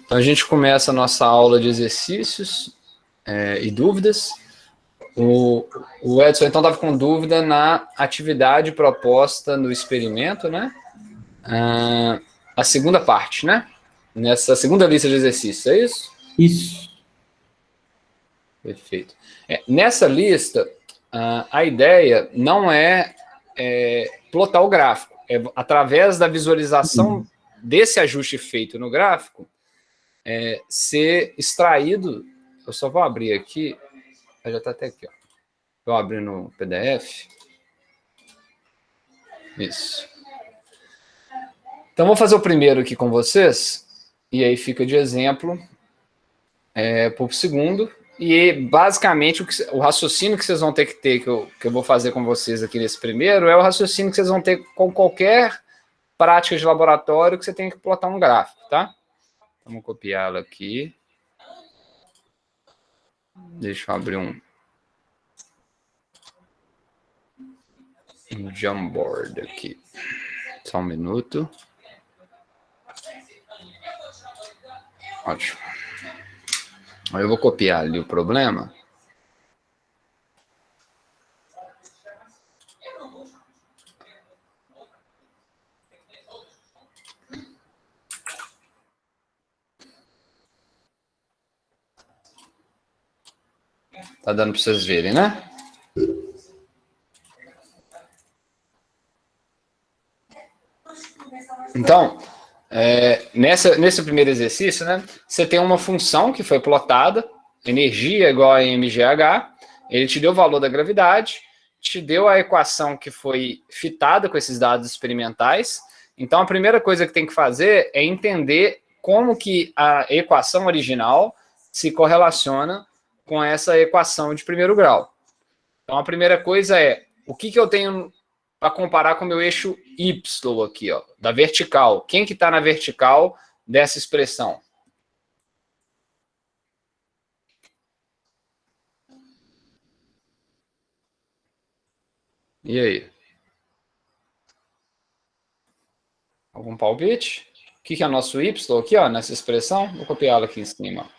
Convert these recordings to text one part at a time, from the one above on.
Então, a gente começa a nossa aula de exercícios e dúvidas. O Edson, então, estava com dúvida na atividade proposta no experimento, né? A segunda parte, né? Nessa segunda lista de exercícios, é isso? Isso. Perfeito. Nessa lista, a ideia não é plotar o gráfico. É através da visualização desse ajuste feito no gráfico, ser extraído. Eu só vou abrir aqui. Já está até aqui, ó. Vou abrir no PDF. Isso. Então, vou fazer o primeiro aqui com vocês, e aí fica de exemplo para o segundo. E, basicamente, o raciocínio que vocês vão ter, que eu vou fazer com vocês aqui nesse primeiro, é o raciocínio que vocês vão ter com qualquer prática de laboratório que você tem que plotar um gráfico, tá? Vamos copiá-lo aqui. Deixa eu abrir um Jamboard aqui. Só um minuto. Ótimo. Eu vou copiar ali o problema. Tá dando para vocês verem, né? Então, nesse primeiro exercício, né, você tem uma função que foi plotada, energia igual a mgh, ele te deu o valor da gravidade, te deu a equação que foi fitada com esses dados experimentais. Então, a primeira coisa que tem que fazer é entender como que a equação original se correlaciona com essa equação de primeiro grau. Então, a primeira coisa é, o que eu tenho para comparar com o meu eixo Y aqui, ó, da vertical. Quem que está na vertical dessa expressão? E aí? Algum palpite? O que é o nosso Y aqui, ó, nessa expressão? Vou copiá-la aqui em cima.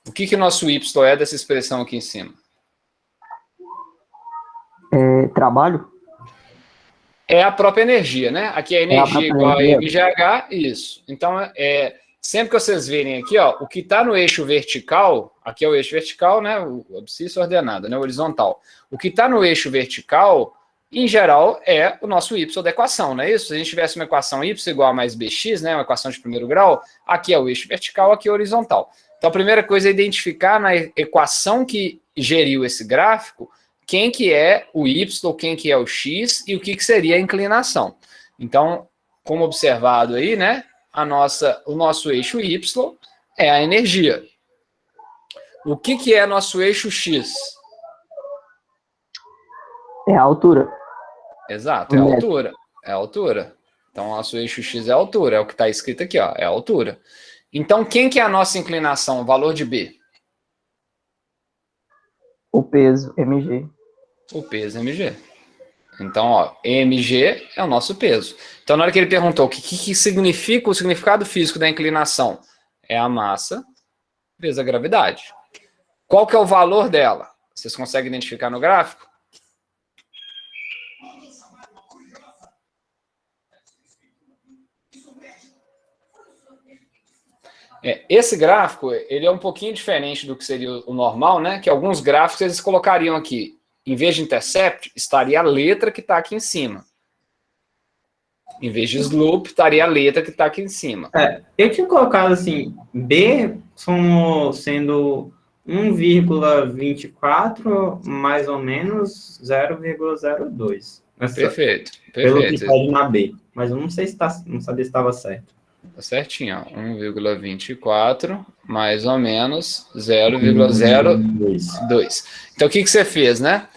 O que o nosso Y é dessa expressão aqui em cima? Trabalho? É a própria energia, né? Aqui é energia igual a mgh, isso. Então, sempre que vocês verem aqui, ó, o que está no eixo vertical, aqui é o eixo vertical, né? O abscissa ordenada, né? O horizontal. O que está no eixo vertical, em geral, é o nosso y da equação, não é isso? Se a gente tivesse uma equação y igual a mais bx, né? Uma equação de primeiro grau, aqui é o eixo vertical, aqui é o horizontal. Então, a primeira coisa é identificar na equação que geriu esse gráfico quem que é o y, quem que é o x e o que seria a inclinação. Então, como observado aí, né, o nosso eixo y é a energia. O que é nosso eixo x? É a altura. Exato, é a altura. É a altura. Então, o nosso eixo x é a altura, é o que está escrito aqui, ó, é a altura. Então, quem que é a nossa inclinação, o valor de B? O peso, mg. O peso mg. Então, ó, mg é o nosso peso. Então, na hora que ele perguntou o que significa o significado físico da inclinação, é a massa vezes a gravidade. Qual que é o valor dela? Vocês conseguem identificar no gráfico? Esse gráfico, ele é um pouquinho diferente do que seria o normal, né? Que alguns gráficos eles colocariam aqui, em vez de intercept, estaria a letra que está aqui em cima. Em vez de slope, estaria a letra que está aqui em cima. Eu tinha colocado assim, B como sendo 1,24 mais ou menos 0,02. Perfeito. Pelo que pede na B. Mas eu não sei se não sabia se estava certo. Tá certinho, ó. 1,24 mais ou menos 0,02. Então, o que você fez, né?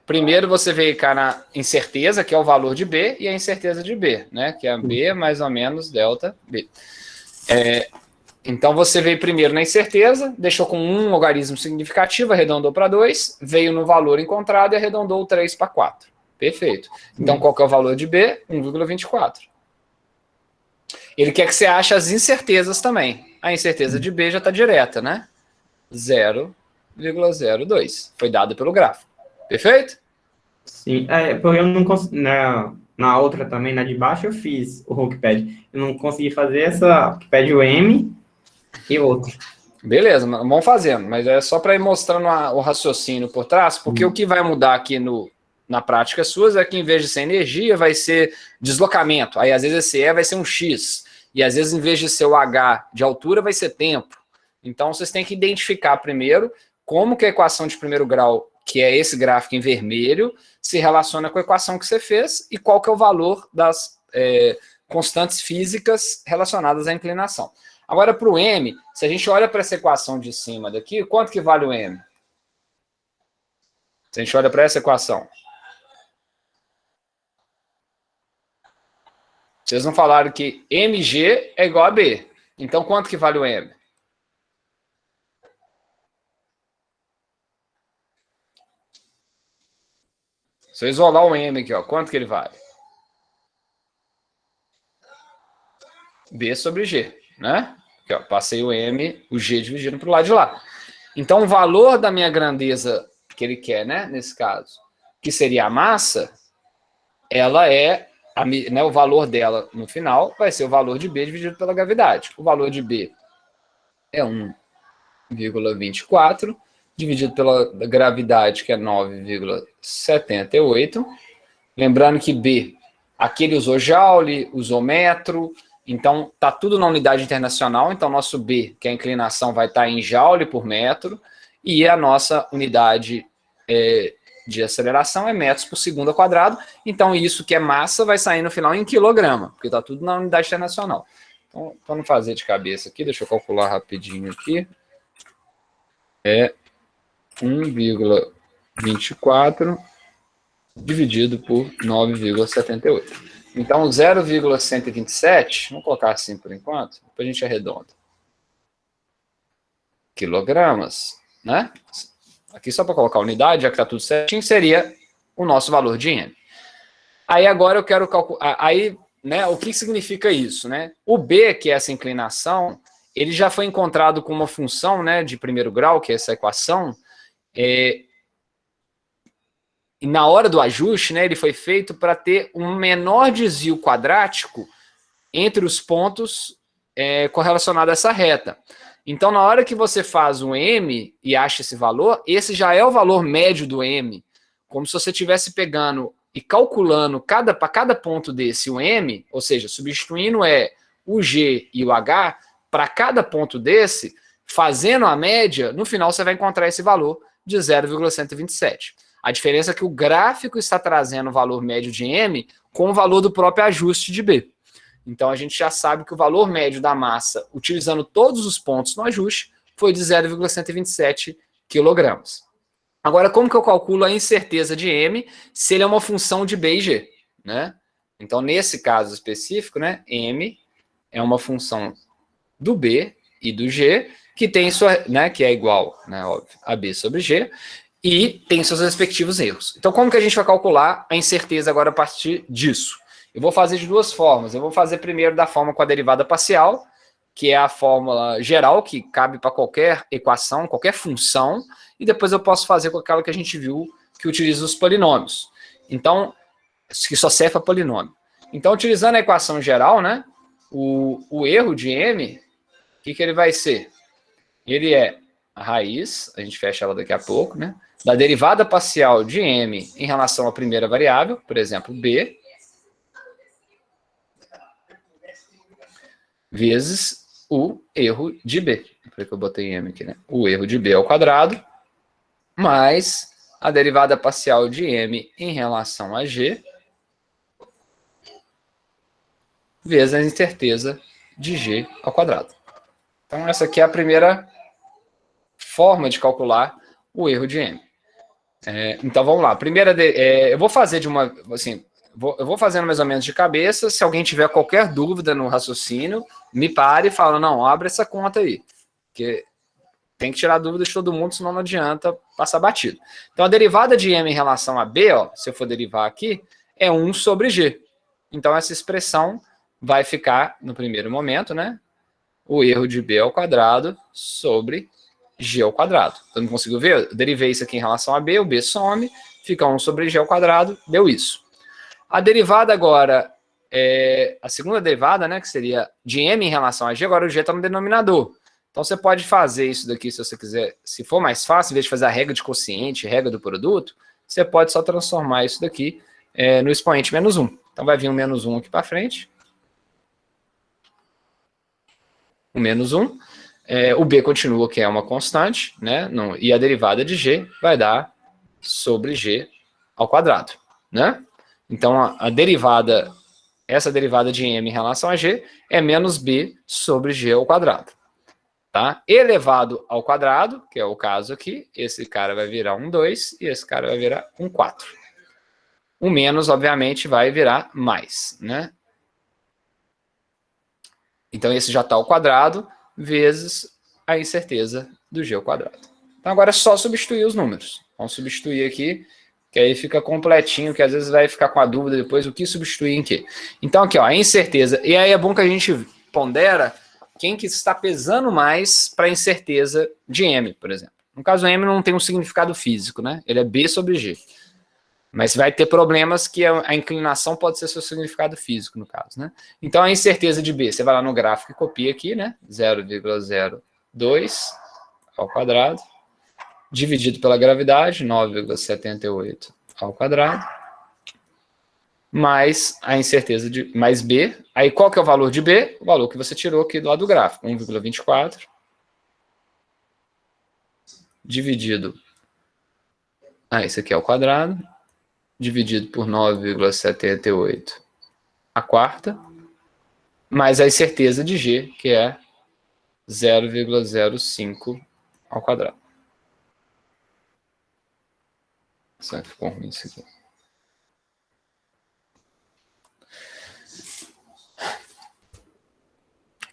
Primeiro você veio cá na incerteza, que é o valor de B, e a incerteza de B, né? Que é B mais ou menos delta B. Então, você veio primeiro na incerteza, deixou com um logaritmo significativo, arredondou para 2, veio no valor encontrado e arredondou 3 para 4. Perfeito. Então, qual que é o valor de B? 1,24. Ele quer que você ache as incertezas também. A incerteza de B já está direta, né? 0,02. Foi dado pelo gráfico. Perfeito? Sim, porque eu não consegui. Na outra também, na de baixo, eu fiz o Hookpad. Eu não consegui fazer essa Hookpad o M e outro. Beleza, vamos fazendo. Mas é só para ir mostrando o raciocínio por trás, porque o que vai mudar aqui na prática suas é que em vez de ser energia, vai ser deslocamento. Aí, às vezes, esse E vai ser um X. E, às vezes, em vez de ser o H de altura, vai ser tempo. Então, vocês têm que identificar primeiro como que a equação de primeiro grau, que é esse gráfico em vermelho, se relaciona com a equação que você fez e qual que é o valor das constantes físicas relacionadas à inclinação. Agora, para o M, se a gente olha para essa equação de cima daqui, quanto que vale o M? Se a gente olha para essa equação. Vocês não falaram que mg é igual a B. Então, quanto que vale o M? Se eu isolar o M aqui, ó, quanto que ele vale? B sobre G, né? Aqui, ó, passei o M, o G dividindo para o lado de lá. Então, o valor da minha grandeza que ele quer, né, nesse caso, que seria a massa, ela é, o valor dela no final vai ser o valor de B dividido pela gravidade. O valor de B é 1,24, dividido pela gravidade, que é 9,78. Lembrando que B, aqui ele usou Joule, usou metro, então está tudo na unidade internacional, então nosso B, que é a inclinação, vai estar em Joule por metro, e a nossa unidade de aceleração é metros por segundo ao quadrado, então isso que é massa vai sair no final em quilograma, porque está tudo na unidade internacional. Então, para não fazer de cabeça aqui, deixa eu calcular rapidinho aqui. É 1,24 dividido por 9,78. Então, 0,127, vamos colocar assim por enquanto, depois a gente arredonda. Quilogramas, né? Aqui só para colocar a unidade, já que está tudo certinho, seria o nosso valor de M. Aí agora eu quero calcular, aí, né, o que significa isso, né? O B, que é essa inclinação, ele já foi encontrado com uma função, né, de primeiro grau, que é essa equação, e na hora do ajuste, né, ele foi feito para ter um menor desvio quadrático entre os pontos correlacionado a essa reta. Então, na hora que você faz um M e acha esse valor, esse já é o valor médio do M, como se você estivesse pegando e calculando para cada ponto desse o M, ou seja, substituindo o G e o H, para cada ponto desse, fazendo a média, no final você vai encontrar esse valor de 0,127. A diferença é que o gráfico está trazendo o valor médio de M com o valor do próprio ajuste de B. Então, a gente já sabe que o valor médio da massa, utilizando todos os pontos no ajuste, foi de 0,127 quilogramas. Agora, como que eu calculo a incerteza de M se ele é uma função de B e G, né? Então, nesse caso específico, né, M é uma função do B e do G, que tem que é igual, né, óbvio, a B sobre G, e tem seus respectivos erros. Então, como que a gente vai calcular a incerteza agora a partir disso? Eu vou fazer de duas formas. Eu vou fazer primeiro da forma com a derivada parcial, que é a fórmula geral, que cabe para qualquer equação, qualquer função, e depois eu posso fazer com aquela que a gente viu, que utiliza os polinômios. Então, que só serve para polinômio. Então, utilizando a equação geral, né, o erro de M, o que ele vai ser? Ele é a raiz, a gente fecha ela daqui a pouco, né, da derivada parcial de M em relação à primeira variável, por exemplo, B, vezes o erro de B. Por que eu botei M aqui, né? O erro de B ao quadrado, mais a derivada parcial de M em relação a G, vezes a incerteza de G ao quadrado. Então, essa aqui é a primeira forma de calcular o erro de M. Então, vamos lá. Primeira, eu vou fazer de uma... assim, eu vou fazendo mais ou menos de cabeça. Se alguém tiver qualquer dúvida no raciocínio, me pare e fala, não, abre essa conta aí. Porque tem que tirar dúvida de todo mundo, senão não adianta passar batido. Então, a derivada de M em relação a B, ó, se eu for derivar aqui, é 1 sobre G. Então, essa expressão vai ficar, no primeiro momento, né? O erro de B ao quadrado sobre G ao quadrado. Todo mundo conseguiu ver? Eu derivei isso aqui em relação a B, o B some, fica 1 sobre G ao quadrado, deu isso. A derivada agora, a segunda derivada, né, que seria de M em relação a G, agora o G está no denominador. Então, você pode fazer isso daqui, se você quiser, se for mais fácil, em vez de fazer a regra de quociente, regra do produto, você pode só transformar isso daqui no expoente menos 1. Então, vai vir um menos 1 aqui para frente. O menos 1. O B continua, que é uma constante, né? E a derivada de G vai dar sobre G ao quadrado, né? Então, essa derivada de M em relação a G é menos B sobre G ao quadrado. Tá? Elevado ao quadrado, que é o caso aqui, esse cara vai virar um 2 e esse cara vai virar um 4. O menos, obviamente, vai virar mais, né? Então, esse já está ao quadrado, vezes a incerteza do G ao quadrado. Então, agora é só substituir os números. Vamos substituir aqui, que aí fica completinho, que às vezes vai ficar com a dúvida depois o que substituir em quê. Então, aqui, ó, a incerteza. E aí é bom que a gente pondera quem que está pesando mais para a incerteza de M, por exemplo. No caso, M não tem um significado físico, né? Ele é B sobre G. Mas vai ter problemas que a inclinação pode ser seu significado físico, no caso, né? Então, a incerteza de B, você vai lá no gráfico e copia aqui, né? 0,02 ao quadrado, dividido pela gravidade, 9,78 ao quadrado, mais a incerteza de mais B. Aí qual que é o valor de B? O valor que você tirou aqui do lado do gráfico, 1,24 dividido, esse aqui é o quadrado, dividido por 9,78 a quarta, mais a incerteza de G, que é 0,05 ao quadrado. Será que ficou ruim isso aqui?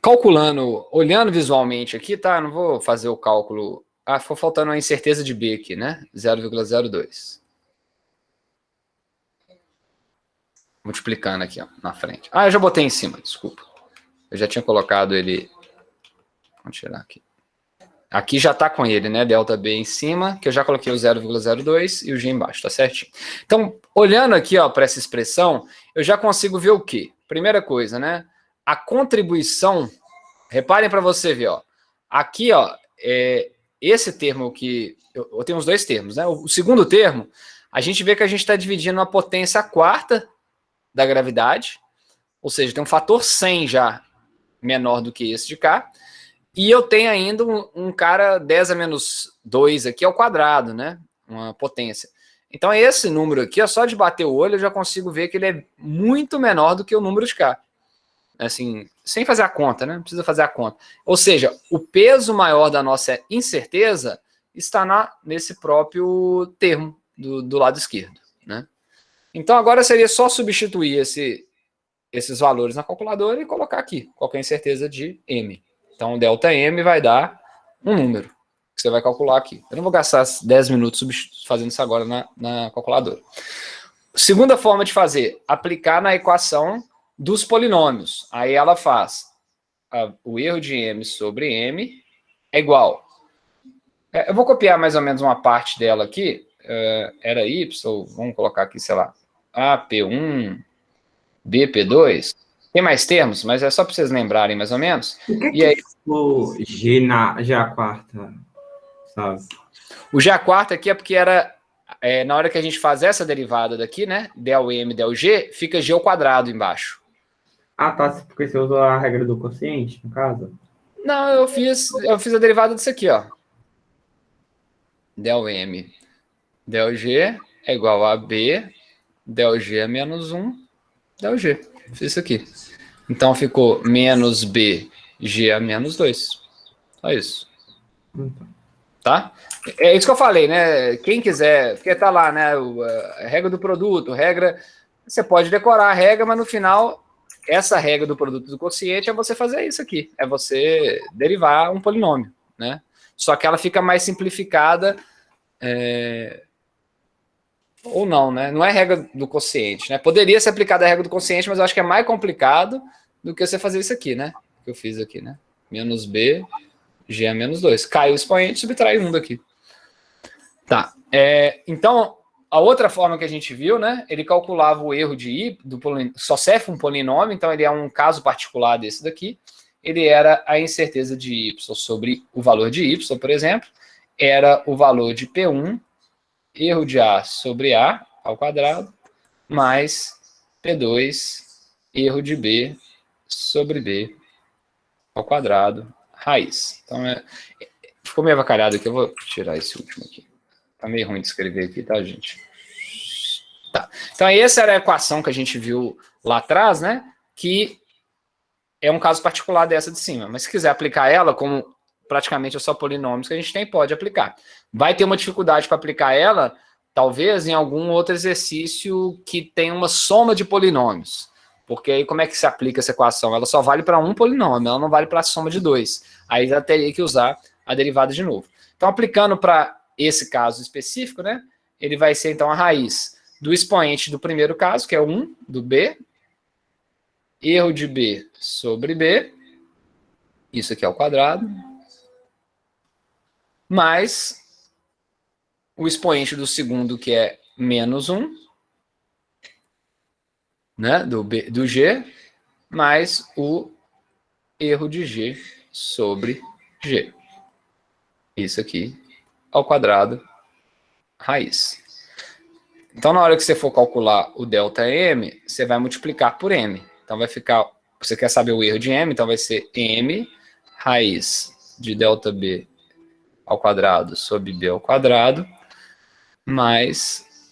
Calculando, olhando visualmente aqui, tá? Não vou fazer o cálculo. Ficou faltando a incerteza de B aqui, né? 0,02. Multiplicando aqui, ó, na frente. Eu já botei em cima, desculpa. Eu já tinha colocado ele. Vamos tirar aqui. Aqui já tá com ele, né? Delta B em cima, que eu já coloquei o 0,02 e o G embaixo, tá certinho. Então, olhando aqui, ó, para essa expressão, eu já consigo ver o quê? Primeira coisa, né? A contribuição, reparem para você ver, ó. Aqui, ó, esse termo que... Eu tenho os dois termos, né? O segundo termo, a gente vê que a gente está dividindo a potência quarta da gravidade, ou seja, tem um fator 100 já menor do que esse de cá, e eu tenho ainda um cara 10 a menos 2 aqui ao quadrado, né? Uma potência. Então, esse número aqui, ó, só de bater o olho, eu já consigo ver que ele é muito menor do que o número de cá. Assim, sem fazer a conta, né? Não precisa fazer a conta. Ou seja, o peso maior da nossa incerteza está nesse próprio termo do lado esquerdo, né? Então, agora seria só substituir esses valores na calculadora e colocar aqui qual que é a incerteza de M. Então, delta M vai dar um número que você vai calcular aqui. Eu não vou gastar 10 minutos fazendo isso agora na calculadora. Segunda forma de fazer, aplicar na equação dos polinômios. Aí ela faz o erro de M sobre M é igual. Eu vou copiar mais ou menos uma parte dela aqui. Era Y, vamos colocar aqui, sei lá, AP1, BP2. Tem mais termos, mas é só para vocês lembrarem mais ou menos. E aí, o G a quarta, sabe? O G a quarta aqui é porque era... na hora que a gente faz essa derivada daqui, né? Del M, del G, fica G ao quadrado embaixo. Tá. Porque você usou a regra do quociente, no caso? Não, eu fiz a derivada disso aqui, ó. Del M, del G é igual a B, del G é menos 1, del G. Fiz isso aqui. Então, ficou menos B, G a menos 2. Só isso. Tá? É isso que eu falei, né? Quem quiser, porque tá lá, né? A regra do produto, regra... Você pode decorar a regra, mas no final, essa regra do produto do quociente é você fazer isso aqui. É você derivar um polinômio, né? só que ela fica mais simplificada, ou não, né? Não é regra do quociente, né? Poderia ser aplicada a regra do quociente, mas eu acho que é mais complicado do que você fazer isso aqui, né? Que eu fiz aqui, né? Menos B, G é menos 2. Cai o expoente, subtrai 1 daqui. Tá. Então, a outra forma que a gente viu, né? Ele calculava o erro de I, só serve um polinômio, então ele é um caso particular desse daqui. Ele era a incerteza de Y sobre o valor de Y, por exemplo, era o valor de P1, erro de A sobre A ao quadrado, mais P2, erro de B sobre B ao quadrado, raiz. Então, ficou meio avacalhado aqui, eu vou tirar esse último aqui. Tá meio ruim de escrever aqui, tá, gente? Tá. Então, essa era a equação que a gente viu lá atrás, né? Que é um caso particular dessa de cima. Mas se quiser aplicar ela, como praticamente é só polinômios que a gente tem, pode aplicar. Vai ter uma dificuldade para aplicar ela, talvez, em algum outro exercício que tem uma soma de polinômios. Porque aí como é que se aplica essa equação? Ela só vale para um polinômio, ela não vale para a soma de 2. Aí já teria que usar a derivada de novo. Então, aplicando para esse caso específico, né, ele vai ser, então, a raiz do expoente do primeiro caso, que é 1 do B, erro de B sobre B, isso aqui é ao quadrado, mais o expoente do segundo, que é menos 1, né, do G, mais o erro de G sobre G. Isso aqui ao quadrado, raiz. Então, na hora que você for calcular o ΔM, você vai multiplicar por M. Então, vai ficar... Você quer saber o erro de M? Então, vai ser M raiz de ΔB ao quadrado sobre B ao quadrado, mais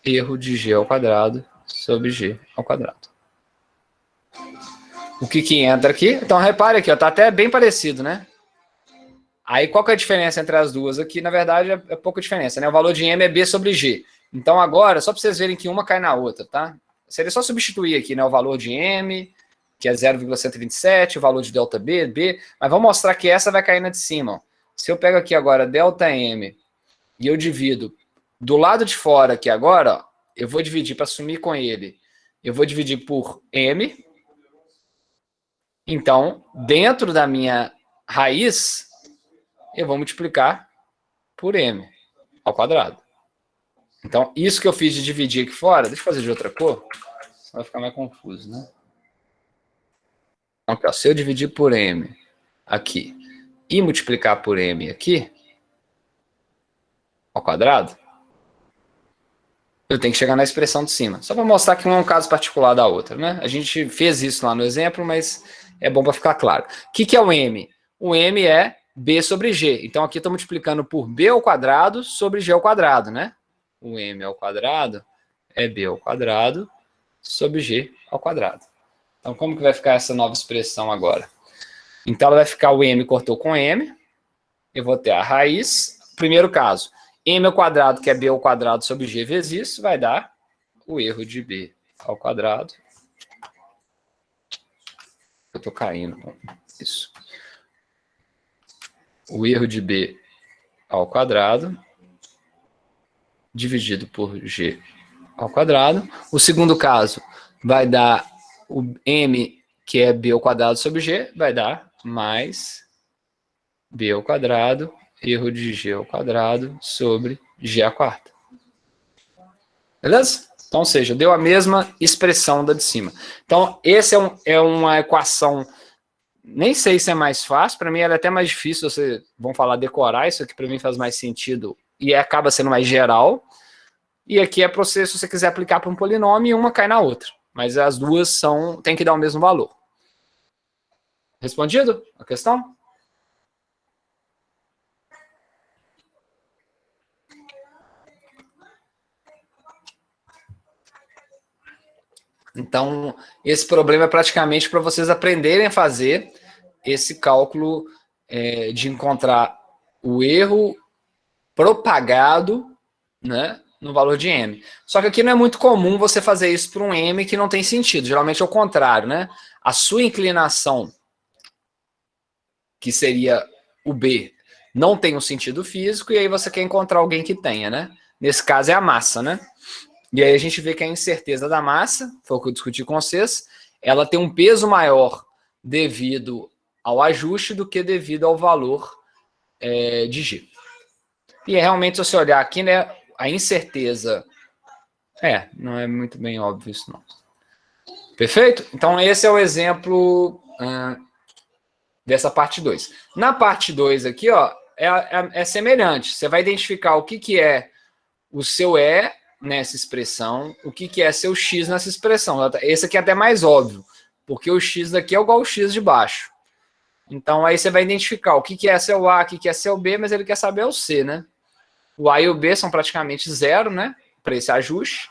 erro de G ao quadrado sobre G ao quadrado. O que entra aqui? Então, repare aqui, ó, tá até bem parecido, né? Aí, qual que é a diferença entre as duas aqui? Na verdade, é pouca diferença, né? O valor de M é B sobre G. Então, agora, só para vocês verem que uma cai na outra, tá? Seria só substituir aqui, né? O valor de M, que é 0,127, o valor de ΔB, B. Mas vamos mostrar que essa vai cair na de cima, ó. Se eu pego aqui agora ΔM e eu divido do lado de fora aqui agora, ó, eu vou dividir para sumir com ele. Eu vou dividir por M. Então, dentro da minha raiz, eu vou multiplicar por M ao quadrado. Então, isso que eu fiz de dividir aqui fora, deixa eu fazer de outra cor, senão vai ficar mais confuso, né? Então, aqui, ó, se eu dividir por M aqui e multiplicar por M aqui, ao quadrado, eu tenho que chegar na expressão de cima. Só para mostrar que um é um caso particular da outra, né? A gente fez isso lá no exemplo, mas é bom para ficar claro. O que é o M? O M é B sobre G. Então, aqui eu estou multiplicando por B ao quadrado sobre G ao quadrado, né? O M ao quadrado é B ao quadrado sobre G ao quadraado. Então, como que vai ficar essa nova expressão agora? Então, ela vai ficar o M cortou com M. Eu vou ter a raiz. Primeiro caso, M ao quadrado, que é B ao quadrado sobre G vezes isso, vai dar o erro de B ao quadrado. Eu estou caindo. Isso. O erro de B ao quadrado dividido por G ao quadrado. O segundo caso vai dar o M, que é B ao quadrado sobre G, vai dar mais B ao quadrado, erro de G ao quadrado sobre G à quarta. Beleza? Então, ou seja, deu a mesma expressão da de cima. Então, esse é uma equação, nem sei se é mais fácil, para mim ela é até mais difícil, vocês vão falar decorar, isso aqui para mim faz mais sentido e acaba sendo mais geral. E aqui é para você, se você quiser aplicar para um polinômio, e uma cai na outra. Mas as duas tem que dar o mesmo valor. Respondido a questão? Então, esse problema é praticamente para vocês aprenderem a fazer esse cálculo de encontrar o erro propagado, né, no valor de M. Só que aqui não é muito comum você fazer isso para um M que não tem sentido. Geralmente é o contrário, né? A sua inclinação, que seria o B, não tem um sentido físico, e aí você quer encontrar alguém que tenha, né? Nesse caso é a massa, né? E aí a gente vê que a incerteza da massa, foi o que eu discuti com vocês, ela tem um peso maior devido ao ajuste do que devido ao valor de G. E realmente, se você olhar aqui, né, a incerteza... não é muito bem óbvio isso, não. Perfeito? Então, esse é o exemplo dessa parte 2. Na parte 2 aqui, ó, é semelhante. Você vai identificar o que é o seu E nessa expressão, o que é seu X nessa expressão. Esse aqui é até mais óbvio, porque o X daqui é igual ao X de baixo. Então, aí você vai identificar o que é seu A, o que é seu B, mas ele quer saber o C, né? O A e o B são praticamente zero, né? Para esse ajuste.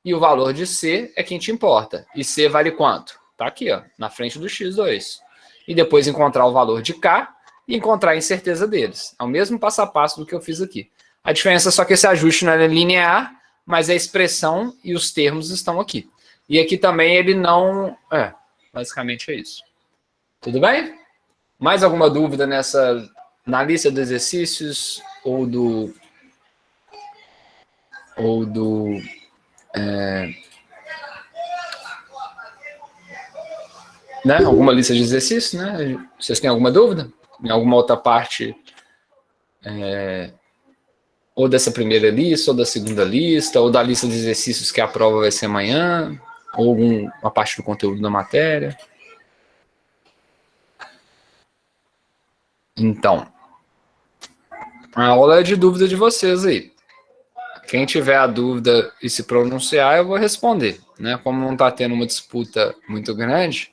E o valor de C é quem te importa. E C vale quanto? Tá aqui, ó, na frente do X2. E depois encontrar o valor de K e encontrar a incerteza deles. É o mesmo passo a passo do que eu fiz aqui. A diferença é só que esse ajuste não é linear, mas a expressão e os termos estão aqui. E aqui também ele não... basicamente é isso. Tudo bem? Mais alguma dúvida na lista de exercícios ou do né? Alguma lista de exercícios, né? Vocês têm alguma dúvida? Em alguma outra parte ou dessa primeira lista, ou da segunda lista, ou da lista de exercícios que a prova vai ser amanhã, ou alguma parte do conteúdo da matéria? Então, a aula é de dúvida de vocês aí. Quem tiver a dúvida e se pronunciar, eu vou responder, né? Como não está tendo uma disputa muito grande.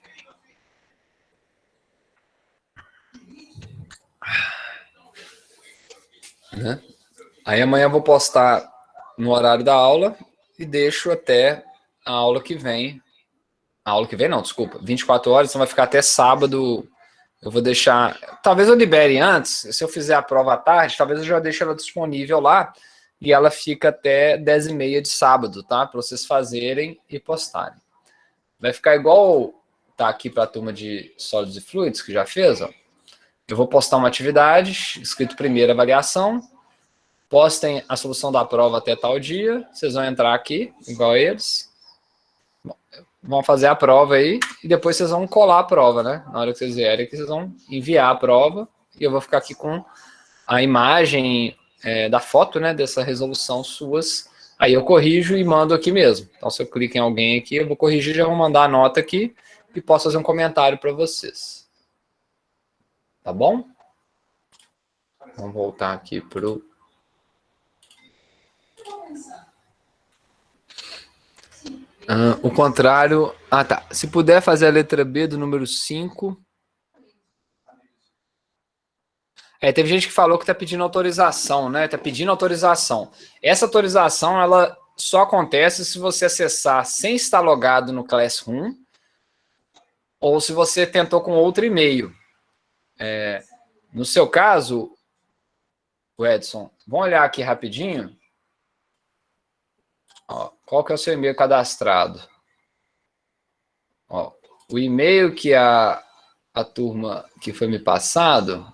Né? Aí amanhã eu vou postar no horário da aula e deixo até a aula que vem. A aula que vem não, desculpa. 24 horas, então vai ficar até sábado. Eu vou deixar... Talvez eu libere antes, se eu fizer a prova à tarde, talvez eu já deixe ela disponível lá e ela fica até 10h30 de sábado, tá? Para vocês fazerem e postarem. Vai ficar igual tá aqui para a turma de sólidos e fluidos, que já fez, ó. Eu vou postar uma atividade, escrito primeira avaliação, postem a solução da prova até tal dia, vocês vão entrar aqui, igual eles, vão fazer a prova aí, e depois vocês vão colar a prova, né? Na hora que vocês vierem aqui, vocês vão enviar a prova, e eu vou ficar aqui com a imagem da foto, né, dessa resolução suas, aí eu corrijo e mando aqui mesmo. Então, se eu clico em alguém aqui, eu vou corrigir, já vou mandar a nota aqui, e posso fazer um comentário para vocês. Tá bom? Vamos voltar aqui para o... o contrário... Ah, tá. Se puder fazer a letra B do número 5... teve gente que falou que está pedindo autorização, né? Está pedindo autorização. Essa autorização, ela só acontece se você acessar sem estar logado no Classroom ou se você tentou com outro e-mail. No seu caso, o Edson, vamos olhar aqui rapidinho. Ó, qual que é o seu e-mail cadastrado? Ó, o e-mail que a turma que foi me passado,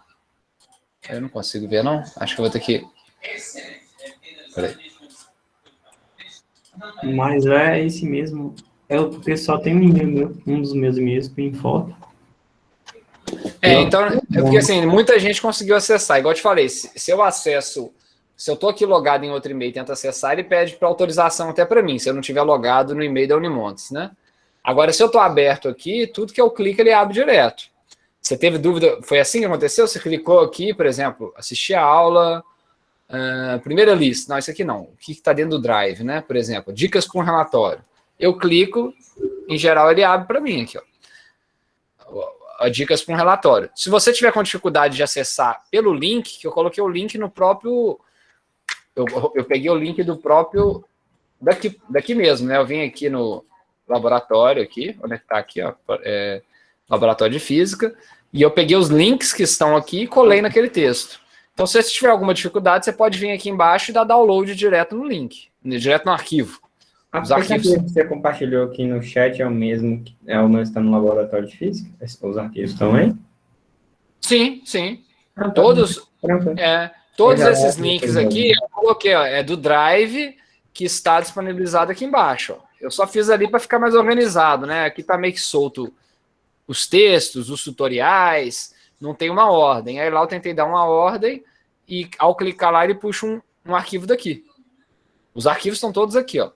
eu não consigo ver, não? Acho que eu vou ter que... Peraí. Mas é esse mesmo. Porque só tem um e-mail, um dos meus e-mails em foto. Então, porque assim, muita gente conseguiu acessar. Igual eu te falei, se eu acesso... Se eu estou aqui logado em outro e-mail e tento acessar, ele pede para autorização até para mim, se eu não estiver logado no e-mail da Unimontes, né? Agora, se eu estou aberto aqui, tudo que eu clico, ele abre direto. Você teve dúvida? Foi assim que aconteceu? Você clicou aqui, por exemplo, assistir a aula, primeira lista. Não, isso aqui não. O que está dentro do Drive, né? Por exemplo, dicas para um relatório. Eu clico, em geral, ele abre para mim aqui, ó. Dicas para um relatório. Se você tiver com dificuldade de acessar pelo link, que eu coloquei o link no próprio... Eu peguei o link do próprio... Daqui mesmo, né? Eu vim aqui no laboratório, aqui, onde é que está aqui, ó, laboratório de física, e eu peguei os links que estão aqui e colei naquele texto. Então, se você tiver alguma dificuldade, você pode vir aqui embaixo e dar download direto no link, direto no arquivo. Os arquivos que você compartilhou aqui no chat é o mesmo que está no laboratório de física? Os arquivos estão aí? Sim, sim. Todos Todos esses links aqui, eu coloquei, ó, é do Drive que está disponibilizado aqui embaixo. Ó. Eu só fiz ali para ficar mais organizado, né? Aqui tá meio que solto os textos, os tutoriais, não tem uma ordem. Aí lá eu tentei dar uma ordem e ao clicar lá ele puxa um arquivo daqui. Os arquivos estão todos aqui, ó.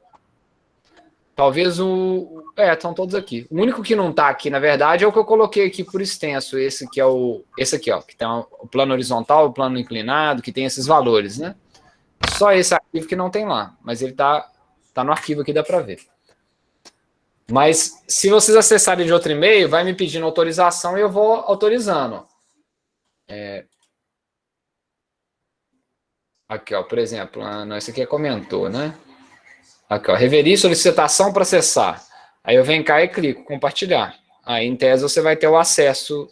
Talvez estão todos aqui. O único que não está aqui, na verdade, é o que eu coloquei aqui por extenso. Esse aqui, ó, que tem o plano horizontal, o plano inclinado, que tem esses valores, né? Só esse arquivo que não tem lá, mas ele tá no arquivo aqui, dá para ver. Mas se vocês acessarem de outro e-mail, vai me pedindo autorização e eu vou autorizando. Aqui, ó, por exemplo, esse aqui comentou, né? Aqui, ó, reverie solicitação para acessar. Aí eu venho cá e clico, compartilhar. Aí, em tese, você vai ter o acesso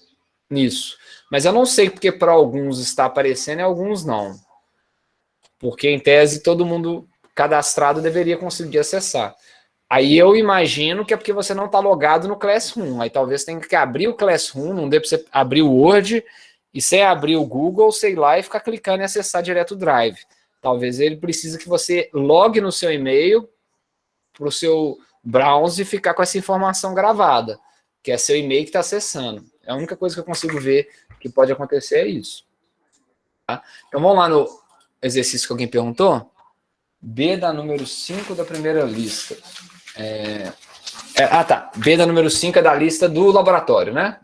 nisso. Mas eu não sei porque para alguns está aparecendo e alguns não. Porque, em tese, todo mundo cadastrado deveria conseguir acessar. Aí eu imagino que é porque você não está logado no Classroom. Aí talvez tenha que abrir o Classroom, não dê para você abrir o Word, e sem abrir o Google, sei lá, e ficar clicando e acessar direto o Drive. Talvez ele precise que você logue no seu e-mail para o seu browser e ficar com essa informação gravada, que é seu e-mail que está acessando. É a única coisa que eu consigo ver que pode acontecer é isso. Tá? Então vamos lá no exercício que alguém perguntou. B da número 5 da primeira lista. Tá. B da número 5 é da lista do laboratório, né?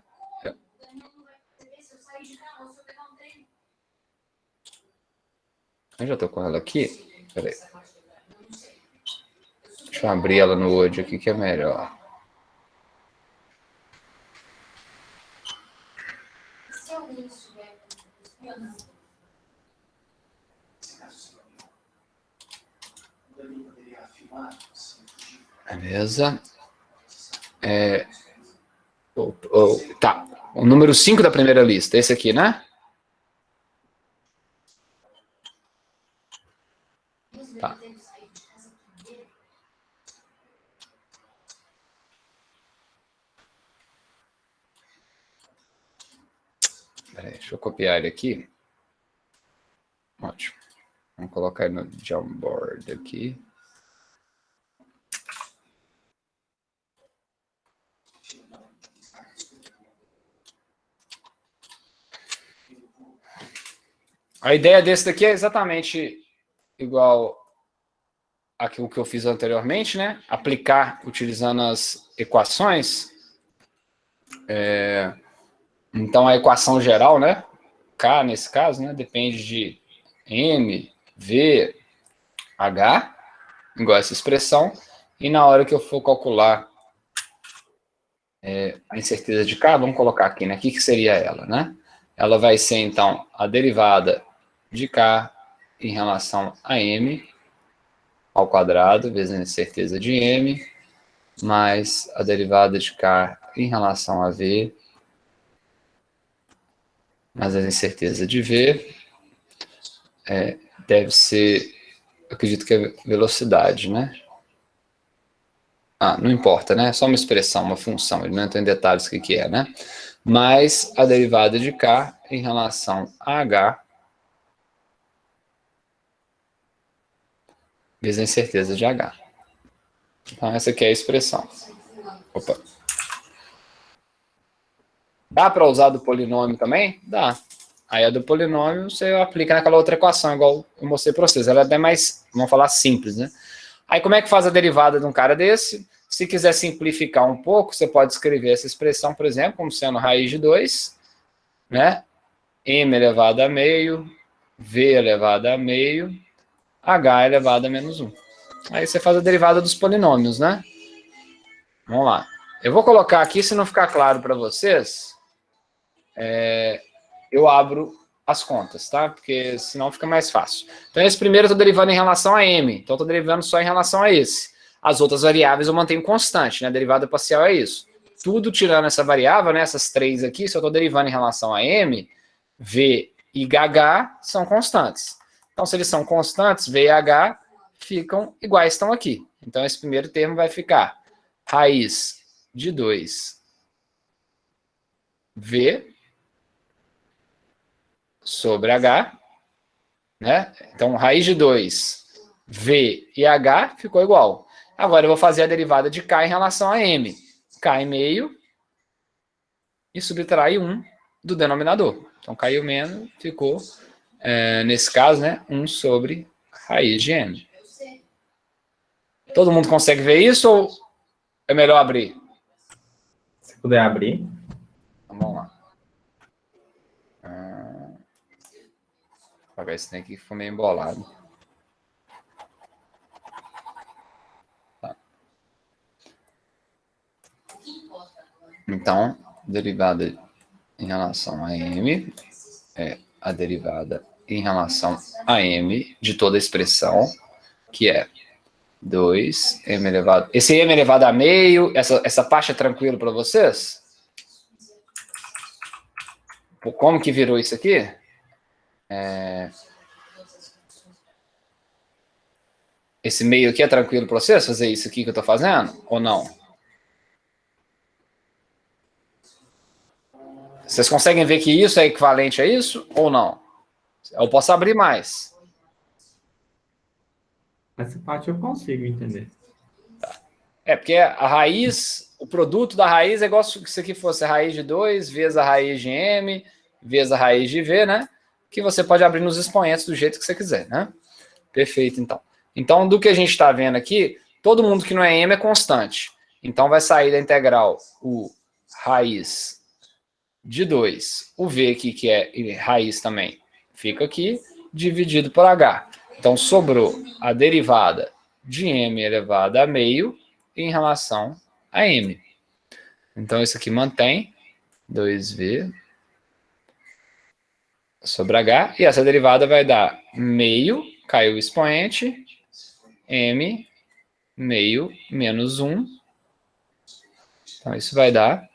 Eu já estou com ela aqui. Peraí. Deixa eu abrir ela no Word aqui que é melhor. Beleza. Tá. O número 5 da primeira lista. Esse aqui, né? Tá. Peraí, deixa eu copiar ele aqui. Ótimo. Vamos colocar ele no Jamboard aqui. A ideia desse daqui é exatamente igual àquilo que eu fiz anteriormente, né? Aplicar utilizando as equações. Então, a equação geral, né? K, nesse caso, né? Depende de M, V, H, igual essa expressão. E na hora que eu for calcular a incerteza de K, vamos colocar aqui, né? O que seria ela, né? Ela vai ser, então, a derivada de K em relação a M ao quadrado, vezes a incerteza de M, mais a derivada de K em relação a V, mais a incerteza de V, deve ser, eu acredito que é velocidade, né? Não importa, né? É só uma expressão, uma função, ele não entra em detalhes o que é, né? Mais a derivada de K em relação a H, vezes a incerteza de H. Então, essa aqui é a expressão. Opa. Dá para usar do polinômio também? Dá. Aí a do polinômio você aplica naquela outra equação, igual eu mostrei para vocês. Ela é até mais, vamos falar, simples, né? Aí como é que faz a derivada de um cara desse? Se quiser simplificar um pouco, você pode escrever essa expressão, por exemplo, como sendo raiz de 2, né? M elevado a meio, V elevado a meio, H elevado a menos 1. Aí você faz a derivada dos polinômios, né? Vamos lá. Eu vou colocar aqui, se não ficar claro para vocês, eu abro as contas, tá? Porque senão fica mais fácil. Então, esse primeiro eu estou derivando em relação a M. Então, eu estou derivando só em relação a esse. As outras variáveis eu mantenho constante, né? A derivada parcial é isso. Tudo tirando essa variável, né? Essas três aqui, se eu estou derivando em relação a M, V e H são constantes. Então, se eles são constantes, V e H ficam iguais, estão aqui. Então, esse primeiro termo vai ficar raiz de 2 V sobre H, né? Então, raiz de 2, V e H ficou igual. Agora eu vou fazer a derivada de K em relação a M. K em meio e subtrair 1 do denominador. Então, caiu menos, ficou, nesse caso, né, 1 sobre raiz de M. Todo mundo consegue ver isso ou é melhor abrir? Se puder abrir. Então, vamos lá. Vou apagar esse trem aqui que ficou meio embolado. Tá. Então, derivada em relação a M é a derivada em relação a M de toda a expressão, que é 2m elevado... Esse m elevado a meio, essa parte é tranquilo para vocês? Como que virou isso aqui? Esse meio aqui é tranquilo para vocês fazer isso aqui que eu estou fazendo? Ou não? Vocês conseguem ver que isso é equivalente a isso ou não? Eu posso abrir mais. Essa parte eu consigo entender. Tá. Porque a raiz, o produto da raiz é igual se isso aqui fosse a raiz de 2 vezes a raiz de M vezes a raiz de V, né? Que você pode abrir nos expoentes do jeito que você quiser, né? Perfeito, então. Então, do que a gente está vendo aqui, todo mundo que não é M é constante. Então, vai sair da integral o raiz de 2. O V aqui, que é raiz também, fica aqui, dividido por H. Então, sobrou a derivada de M elevado a meio em relação a M. Então, isso aqui mantém 2V sobre H. E essa derivada vai dar meio, caiu o expoente, M meio menos 1. Então, isso vai dar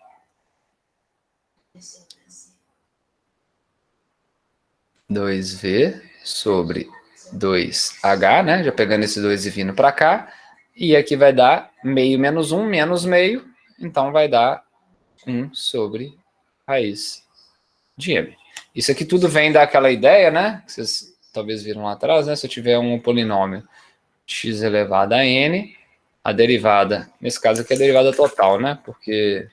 2V sobre 2H, né? Já pegando esse 2 e vindo para cá. E aqui vai dar meio menos 1, menos meio. Então, vai dar 1 sobre raiz de M. Isso aqui tudo vem daquela ideia, né? Que vocês talvez viram lá atrás, né? Se eu tiver um polinômio x elevado a n, a derivada, nesse caso aqui é a derivada total, né? Porque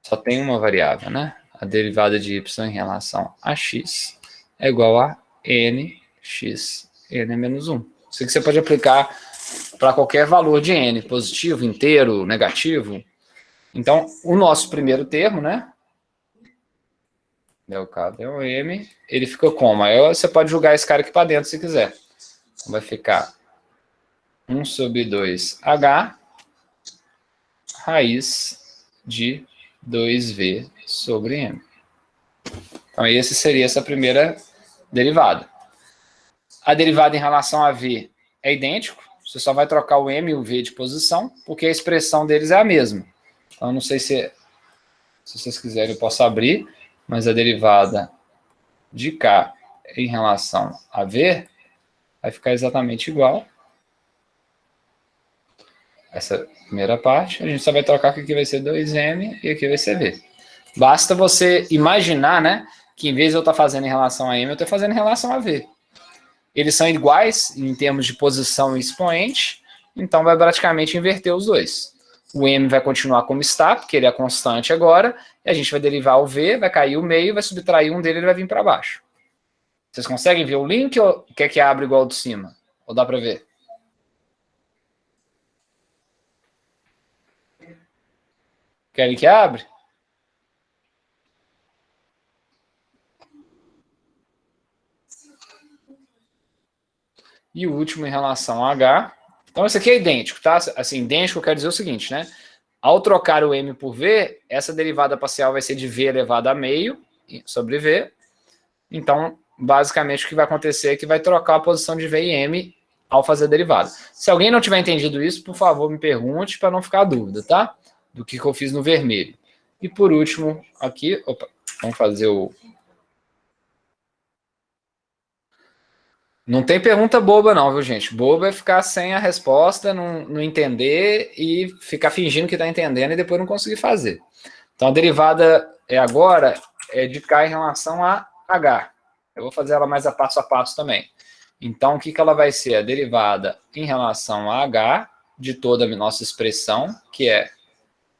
só tem uma variável, né? A derivada de y em relação a x é igual a nx, n menos 1. Isso aqui você pode aplicar para qualquer valor de n, positivo, inteiro, negativo. Então, o nosso primeiro termo, né? Del K, del M, ele fica como? Aí você pode jogar esse cara aqui para dentro se quiser. Então, vai ficar 1 sobre 2H, raiz de 2V sobre M. Então, esse seria essa primeira derivada. A derivada em relação a V é idêntico. Você só vai trocar o M e o V de posição, porque a expressão deles é a mesma. Então, não sei se vocês quiserem, eu posso abrir, mas a derivada de K em relação a V vai ficar exatamente igual. Essa primeira parte, a gente só vai trocar que aqui vai ser 2M e aqui vai ser V. Basta você imaginar, né, que em vez de eu estar fazendo em relação a M, eu estou fazendo em relação a V. Eles são iguais em termos de posição e expoente, então vai praticamente inverter os dois. O M vai continuar como está, porque ele é constante agora, e a gente vai derivar o V, vai cair o meio, vai subtrair um dele e ele vai vir para baixo. Vocês conseguem ver o link ou quer que abra igual o de cima? Ou dá para ver? Querem que abra? E o último em relação a H. Então, isso aqui é idêntico, tá? Assim, idêntico quer dizer o seguinte, né? Ao trocar o M por V, essa derivada parcial vai ser de V elevado a meio sobre V. Então, basicamente, o que vai acontecer é que vai trocar a posição de V e M ao fazer a derivada. Se alguém não tiver entendido isso, por favor, me pergunte para não ficar dúvida, tá? Do que eu fiz no vermelho. E por último, aqui, vamos fazer o... Não tem pergunta boba não, viu, gente? Boba é ficar sem a resposta, não entender e ficar fingindo que está entendendo e depois não conseguir fazer. Então, a derivada agora de K em relação a H. Eu vou fazer ela mais a passo também. Então, o que ela vai ser? A derivada em relação a H de toda a nossa expressão, que é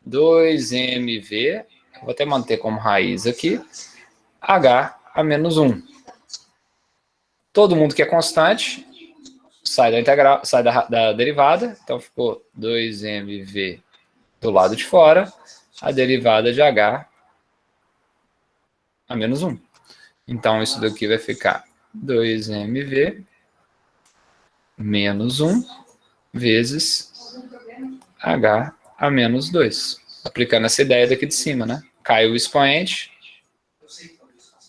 2mv, vou até manter como raiz aqui, H a menos 1. Todo mundo que é constante sai da integral, sai da derivada, então ficou 2mv do lado de fora, a derivada de H a menos 1. Então, isso daqui vai ficar 2mv menos 1 vezes H a menos 2. Aplicando essa ideia daqui de cima, né? Caiu o expoente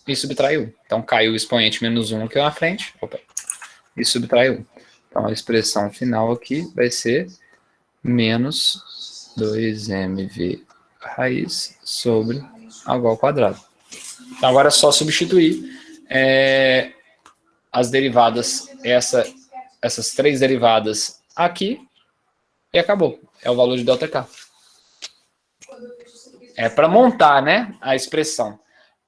e subtraiu. Então, caiu o expoente menos 1 aqui na frente, e subtraiu. Então, a expressão final aqui vai ser menos 2mv raiz sobre H ao quadrado. Então, agora é só substituir as derivadas, essas três derivadas aqui, e acabou. É o valor de ΔK. É para montar, né, a expressão.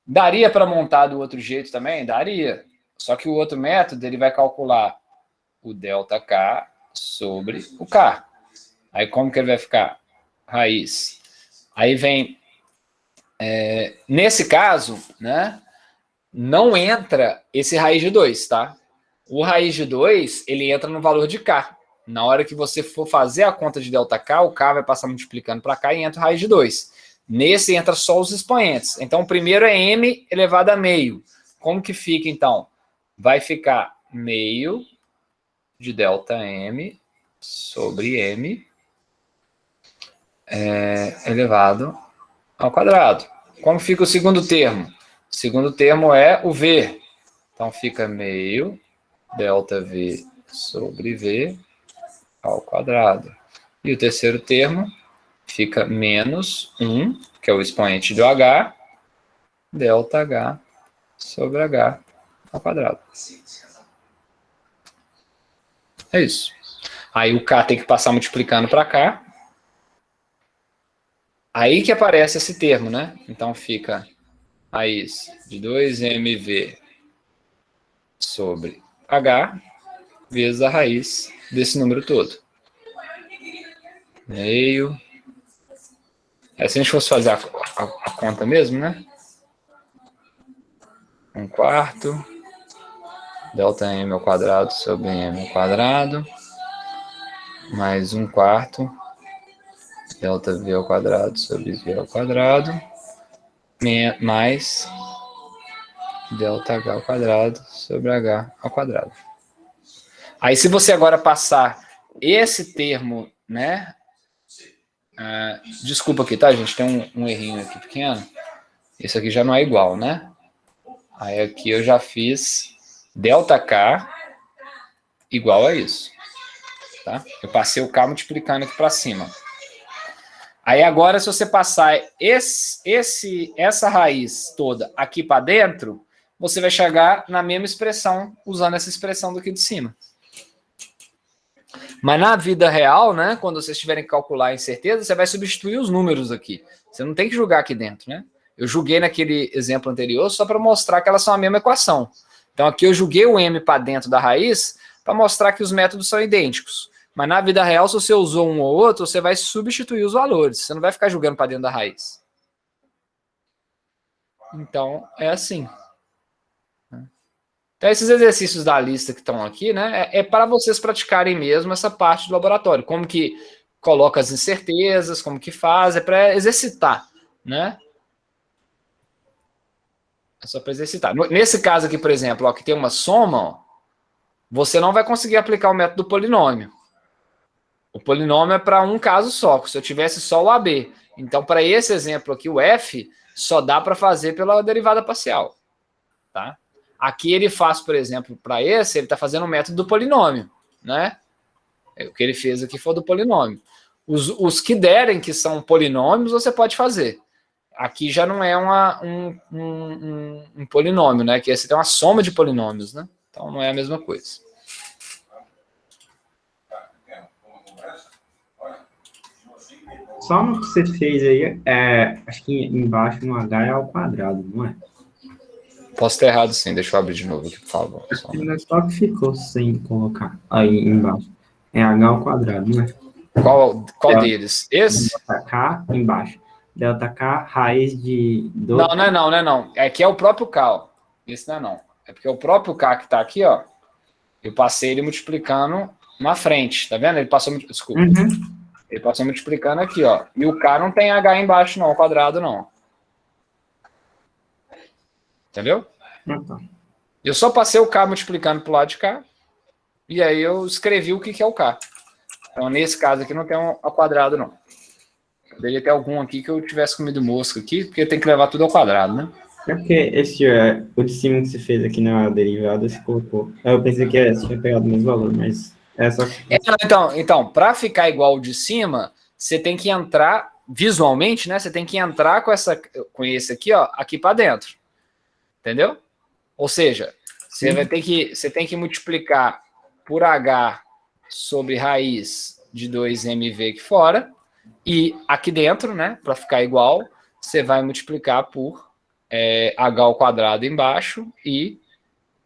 Daria para montar do outro jeito também? Daria. Só que o outro método, ele vai calcular o ΔK sobre o K. Aí como que ele vai ficar? Raiz. Aí vem... nesse caso, né, não entra esse raiz de 2, tá? O raiz de 2, ele entra no valor de K. Na hora que você for fazer a conta de ΔK, o K vai passar multiplicando para cá e entra o raiz de 2. Nesse entra só os expoentes. Então, o primeiro é m elevado a meio. Como que fica, então? Vai ficar meio de ΔM sobre m elevado ao quadrado. Como fica o segundo termo? O segundo termo é o v. Então, fica meio ΔV sobre v ao quadrado. E o terceiro termo fica menos 1, que é o expoente do H, ΔH sobre H ao quadrado. É isso. Aí o K tem que passar multiplicando para cá. Aí que aparece esse termo, né? Então fica raiz de 2mv sobre H vezes a raiz desse número todo. Meio. Se a gente fosse fazer a conta mesmo, né? 1/4 ΔM ao quadrado sobre m ao quadrado mais 1/4 ΔV ao quadrado sobre v ao quadrado mais ΔH ao quadrado sobre h ao quadrado. Aí, se você agora passar esse termo, né? Desculpa aqui, tá, gente? Tem um errinho aqui pequeno. Esse aqui já não é igual, né? Aí aqui eu já fiz ΔK igual a isso. Tá? Eu passei o K multiplicando aqui para cima. Aí agora, se você passar essa raiz toda aqui para dentro, você vai chegar na mesma expressão, usando essa expressão daqui de cima. Mas na vida real, né, quando vocês tiverem que calcular a incerteza, você vai substituir os números aqui. Você não tem que julgar aqui dentro, né? Eu julguei naquele exemplo anterior só para mostrar que elas são a mesma equação. Então aqui eu julguei o m para dentro da raiz para mostrar que os métodos são idênticos. Mas na vida real, se você usou um ou outro, você vai substituir os valores. Você não vai ficar julgando para dentro da raiz. Então, é assim. Então, esses exercícios da lista que estão aqui, né, é para vocês praticarem mesmo essa parte do laboratório. Como que coloca as incertezas, como que faz, é para exercitar, né? É só para exercitar. Nesse caso aqui, por exemplo, ó, que tem uma soma, ó, você não vai conseguir aplicar o método do polinômio. O polinômio é para um caso só, se eu tivesse só o AB. Então, para esse exemplo aqui, o F, só dá para fazer pela derivada parcial. Tá? Aqui ele faz, por exemplo, para esse, ele está fazendo o método do polinômio. Né? O que ele fez aqui foi do polinômio. Os que derem que são polinômios, você pode fazer. Aqui já não é um polinômio, né? Aqui você tem uma soma de polinômios, né? Então não é a mesma coisa. só no que você fez aí, acho que embaixo no H é ao quadrado, não é? Posso ter errado sim, deixa eu abrir de novo aqui, por favor. Só que ficou sem colocar aí embaixo. É H ao quadrado, não é? Qual deles? Esse? Delta K embaixo. Delta K, raiz de... Não, não é não. Aqui é o próprio K, ó. Esse não é não. É porque o próprio K que tá aqui, ó, eu passei ele multiplicando na frente, tá vendo? Ele passou, desculpa. Ele passou multiplicando aqui, ó. E o K não tem H embaixo não, ao quadrado não. Entendeu? Eu só passei o K multiplicando pro lado de cá, e aí eu escrevi o que é o K. Então, nesse caso aqui, não tem um ao quadrado, não. Poderia ter algum aqui que eu tivesse comido mosca aqui, porque tem que levar tudo ao quadrado, né? É porque o de cima que você fez aqui na derivada, você colocou. Eu pensei que você tinha pegado o mesmo valor, mas é só... Então para ficar igual o de cima, você tem que entrar, visualmente, né? Você tem que entrar com esse aqui, ó, aqui para dentro. Entendeu? Ou seja, você tem que multiplicar por H sobre raiz de 2mv aqui fora, e aqui dentro, né, para ficar igual, você vai multiplicar por H ao quadrado embaixo e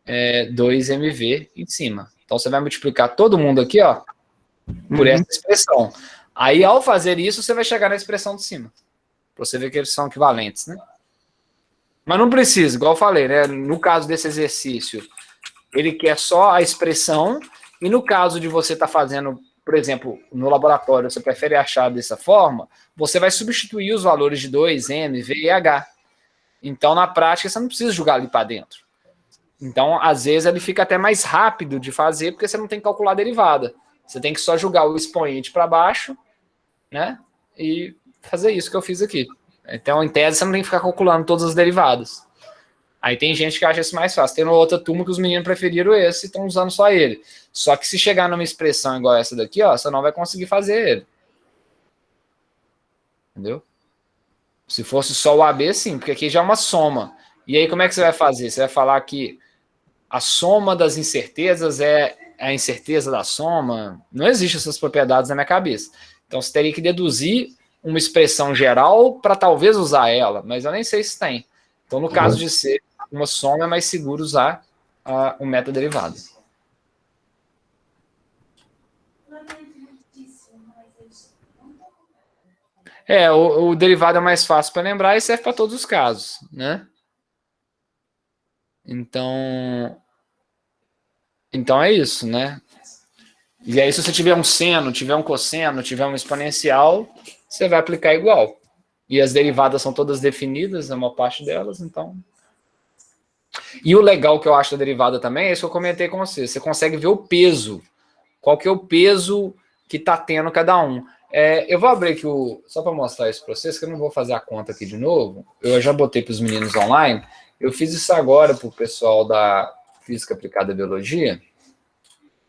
2mv em cima. Então, você vai multiplicar todo mundo aqui, ó, por essa expressão. Aí, ao fazer isso, você vai chegar na expressão de cima. Para você ver que eles são equivalentes, né? Mas não precisa, igual eu falei, né? No caso desse exercício, ele quer só a expressão, e no caso de você estar fazendo, por exemplo, no laboratório, você prefere achar dessa forma, você vai substituir os valores de 2, M, V e H. Então, na prática, você não precisa jogar ali para dentro. Então, às vezes, ele fica até mais rápido de fazer, porque você não tem que calcular a derivada. Você tem que só jogar o expoente para baixo, né? E fazer isso que eu fiz aqui. Então, em tese, você não tem que ficar calculando todas as derivadas. Aí tem gente que acha isso mais fácil. Tem uma outra turma que os meninos preferiram esse e estão usando só ele. Só que se chegar numa expressão igual essa daqui, ó, você não vai conseguir fazer ele. Entendeu? Se fosse só o AB, sim, porque aqui já é uma soma. E aí, como é que você vai fazer? Você vai falar que a soma das incertezas é a incerteza da soma? Não existem essas propriedades na minha cabeça. Então, você teria que deduzir uma expressão geral para talvez usar ela, mas eu nem sei se tem. Então, no caso de ser uma soma, é mais seguro usar o metaderivado. O derivado é mais fácil para lembrar e serve para todos os casos, né? Então é isso, né? E aí, se você tiver um seno, tiver um cosseno, tiver um exponencial, você vai aplicar igual. E as derivadas são todas definidas, a maior parte delas, então... E o legal que eu acho da derivada também é isso que eu comentei com você. Você consegue ver o peso. Qual que é o peso que está tendo cada um. Eu vou abrir aqui só para mostrar isso para vocês, que eu não vou fazer a conta aqui de novo. Eu já botei para os meninos online. Eu fiz isso agora para o pessoal da Física Aplicada à Biologia.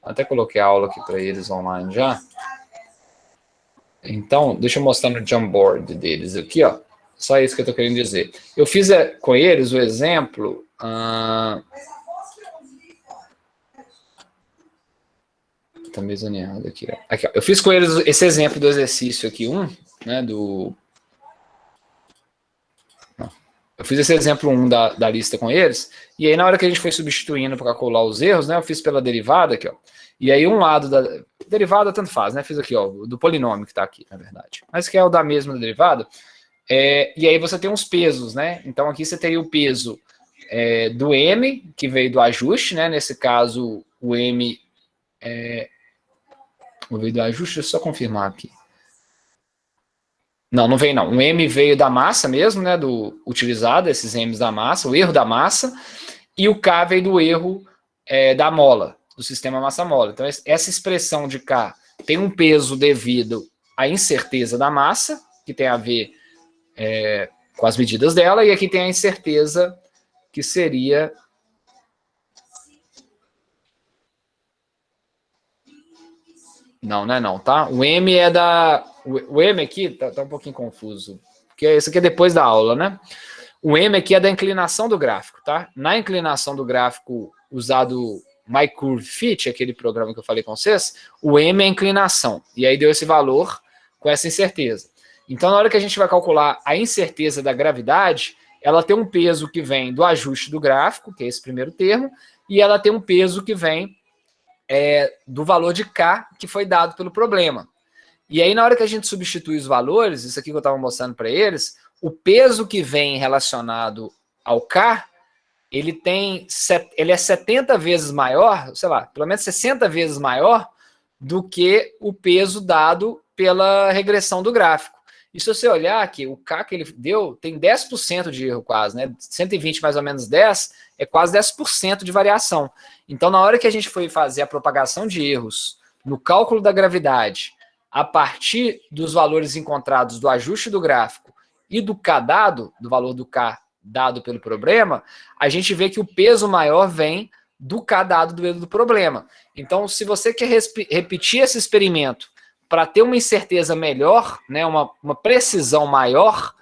Até coloquei a aula aqui para eles online já. Então, deixa eu mostrar no Jamboard deles aqui, ó. Só isso que eu estou querendo dizer. Eu fiz com eles o exemplo... Tá meio zoneado aqui, ó. Aqui, ó. Eu fiz com eles esse exemplo do exercício aqui, né, eu fiz esse exemplo 1 da lista com eles, e aí na hora que a gente foi substituindo para calcular os erros, né, eu fiz pela derivada aqui, ó. E aí um lado da derivada tanto faz, né, fiz aqui, ó, do polinômio que tá aqui, na verdade. Mas que é o da mesma derivada. E aí você tem uns pesos, né? Então aqui você teria o peso do M, que veio do ajuste, né? Nesse caso, o M veio do ajuste, deixa eu só confirmar aqui. Não veio não. O M veio da massa mesmo, né? Do utilizado, esses M's da massa, o erro da massa, e o K veio do erro da mola, do sistema massa-mola. Então, essa expressão de K tem um peso devido à incerteza da massa, que tem a ver com as medidas dela, e aqui tem a incerteza que seria... Não é não, tá? O M é da... O M aqui tá um pouquinho confuso, porque isso aqui é depois da aula, né? O M aqui é da inclinação do gráfico, tá? Na inclinação do gráfico usado MyCurveFit, aquele programa que eu falei com vocês, o M é a inclinação. E aí deu esse valor com essa incerteza. Então, na hora que a gente vai calcular a incerteza da gravidade, ela tem um peso que vem do ajuste do gráfico, que é esse primeiro termo, e ela tem um peso que vem do valor de K que foi dado pelo problema. E aí, na hora que a gente substitui os valores, isso aqui que eu estava mostrando para eles, o peso que vem relacionado ao K, ele é 70 vezes maior, sei lá, pelo menos 60 vezes maior do que o peso dado pela regressão do gráfico. E se você olhar aqui, o K que ele deu tem 10% de erro quase, né? 120 mais ou menos 10 é quase 10% de variação. Então, na hora que a gente foi fazer a propagação de erros no cálculo da gravidade, a partir dos valores encontrados do ajuste do gráfico e do K dado, do valor do K dado pelo problema, a gente vê que o peso maior vem do K dado do problema. Então, se você quer repetir esse experimento para ter uma incerteza melhor, né, uma precisão maior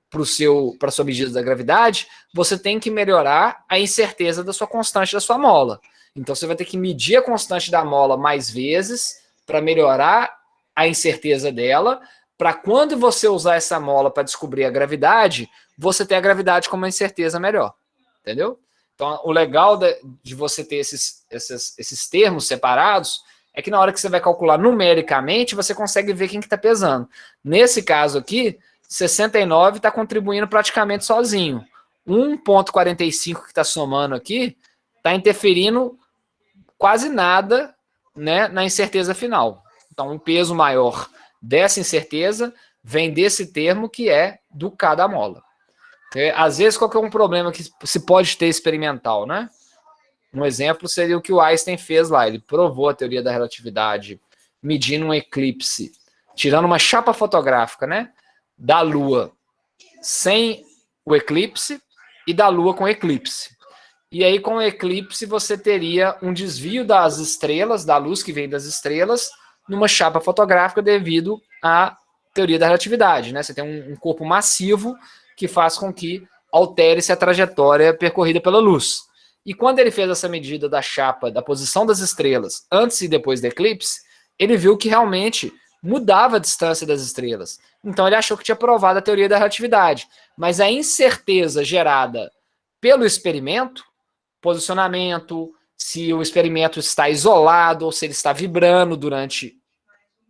para a sua medida da gravidade, você tem que melhorar a incerteza da sua constante da sua mola. Então, você vai ter que medir a constante da mola mais vezes para melhorar a incerteza dela, para quando você usar essa mola para descobrir a gravidade, você ter a gravidade com uma incerteza melhor. Entendeu? Então, o legal de você ter esses termos separados é que na hora que você vai calcular numericamente, você consegue ver quem que está pesando. Nesse caso aqui, 69 está contribuindo praticamente sozinho. 1,45 que está somando aqui está interferindo quase nada, né, na incerteza final. Então, um peso maior dessa incerteza vem desse termo que é do K da mola. Às vezes, qual que é um problema que se pode ter experimental, né? Um exemplo seria o que o Einstein fez lá. Ele provou a teoria da relatividade medindo um eclipse, tirando uma chapa fotográfica, né, da Lua sem o eclipse e da Lua com eclipse. E aí, com o eclipse, você teria um desvio das estrelas, da luz que vem das estrelas, numa chapa fotográfica devido à teoria da relatividade, né? Você tem um corpo massivo que faz com que altere-se a trajetória percorrida pela luz. E quando ele fez essa medida da chapa, da posição das estrelas, antes e depois do eclipse, ele viu que realmente mudava a distância das estrelas. Então ele achou que tinha provado a teoria da relatividade. Mas a incerteza gerada pelo experimento, posicionamento, se o experimento está isolado ou se ele está vibrando durante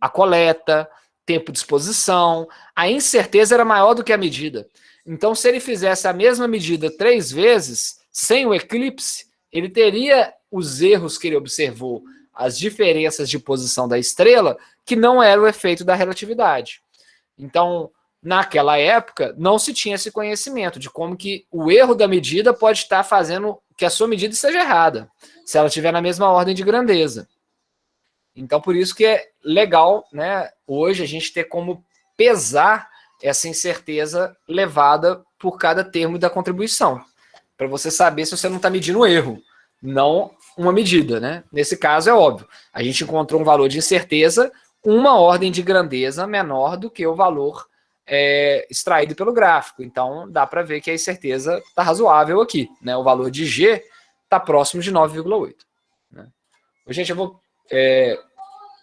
a coleta, tempo de exposição, a incerteza era maior do que a medida. Então, se ele fizesse a mesma medida 3 vezes, sem o eclipse, ele teria os erros que ele observou, as diferenças de posição da estrela, que não era o efeito da relatividade. Então, naquela época, não se tinha esse conhecimento de como que o erro da medida pode estar fazendo que a sua medida seja errada, se ela estiver na mesma ordem de grandeza. Então, por isso que é legal, né, hoje a gente ter como pesar essa incerteza levada por cada termo da contribuição, para você saber se você não está medindo o erro, não uma medida, né? Nesse caso é óbvio, a gente encontrou um valor de incerteza, uma ordem de grandeza menor do que o valor extraído pelo gráfico. Então, dá para ver que a incerteza está razoável aqui, né? O valor de G está próximo de 9,8. Né? Gente, eu vou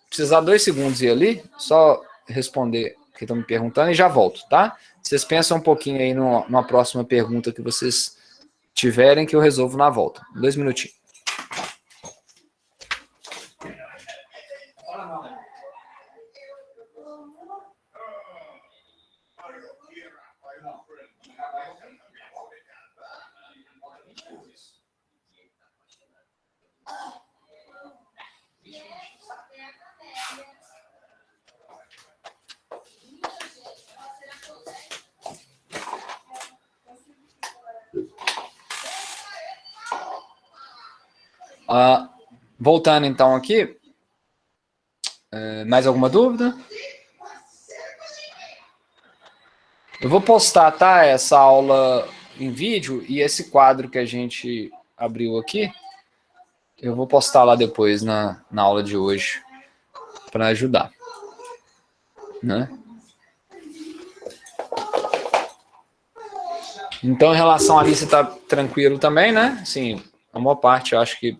precisar 2 segundos ir ali, só responder o que estão me perguntando e já volto, tá? Vocês pensam um pouquinho aí numa próxima pergunta que vocês tiverem que eu resolvo na volta. 2 minutinhos. Voltando então aqui, mais alguma dúvida? Eu vou postar, tá, essa aula em vídeo e esse quadro que a gente abriu aqui, eu vou postar lá depois na aula de hoje para ajudar, né? Então, em relação a isso, está tranquilo também, né? Sim, a maior parte eu acho que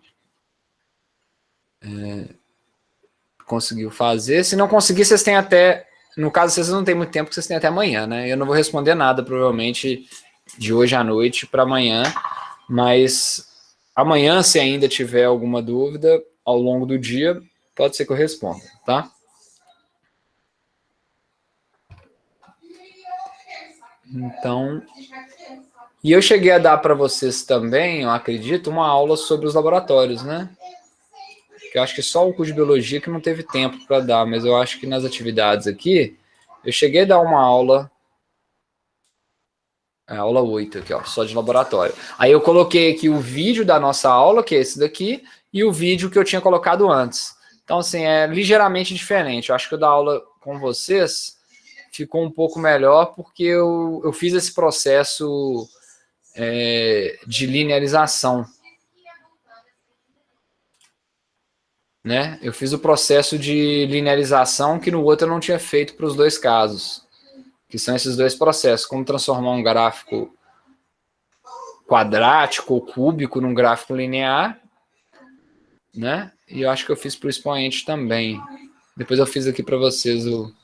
conseguiu fazer. Se não conseguir, vocês têm até no caso, vocês não têm muito tempo, porque vocês têm até amanhã, né? Eu não vou responder nada, provavelmente, de hoje à noite para amanhã, mas amanhã, se ainda tiver alguma dúvida, ao longo do dia, pode ser que eu responda, tá? Então, e eu cheguei a dar para vocês também, eu acredito, uma aula sobre os laboratórios, né? Que eu acho que só o curso de biologia que não teve tempo para dar, mas eu acho que nas atividades aqui, eu cheguei a dar uma aula, aula 8 aqui, ó, só de laboratório. Aí eu coloquei aqui o vídeo da nossa aula, que é esse daqui, e o vídeo que eu tinha colocado antes. Então, assim, é ligeiramente diferente. Eu acho que o da aula com vocês ficou um pouco melhor, porque eu fiz esse processo de linearização. Né? Eu fiz o processo de linearização que no outro eu não tinha feito para os dois casos, que são esses dois processos, como transformar um gráfico quadrático ou cúbico num gráfico linear, né? E eu acho que eu fiz para o expoente também. Depois eu fiz aqui para vocês o...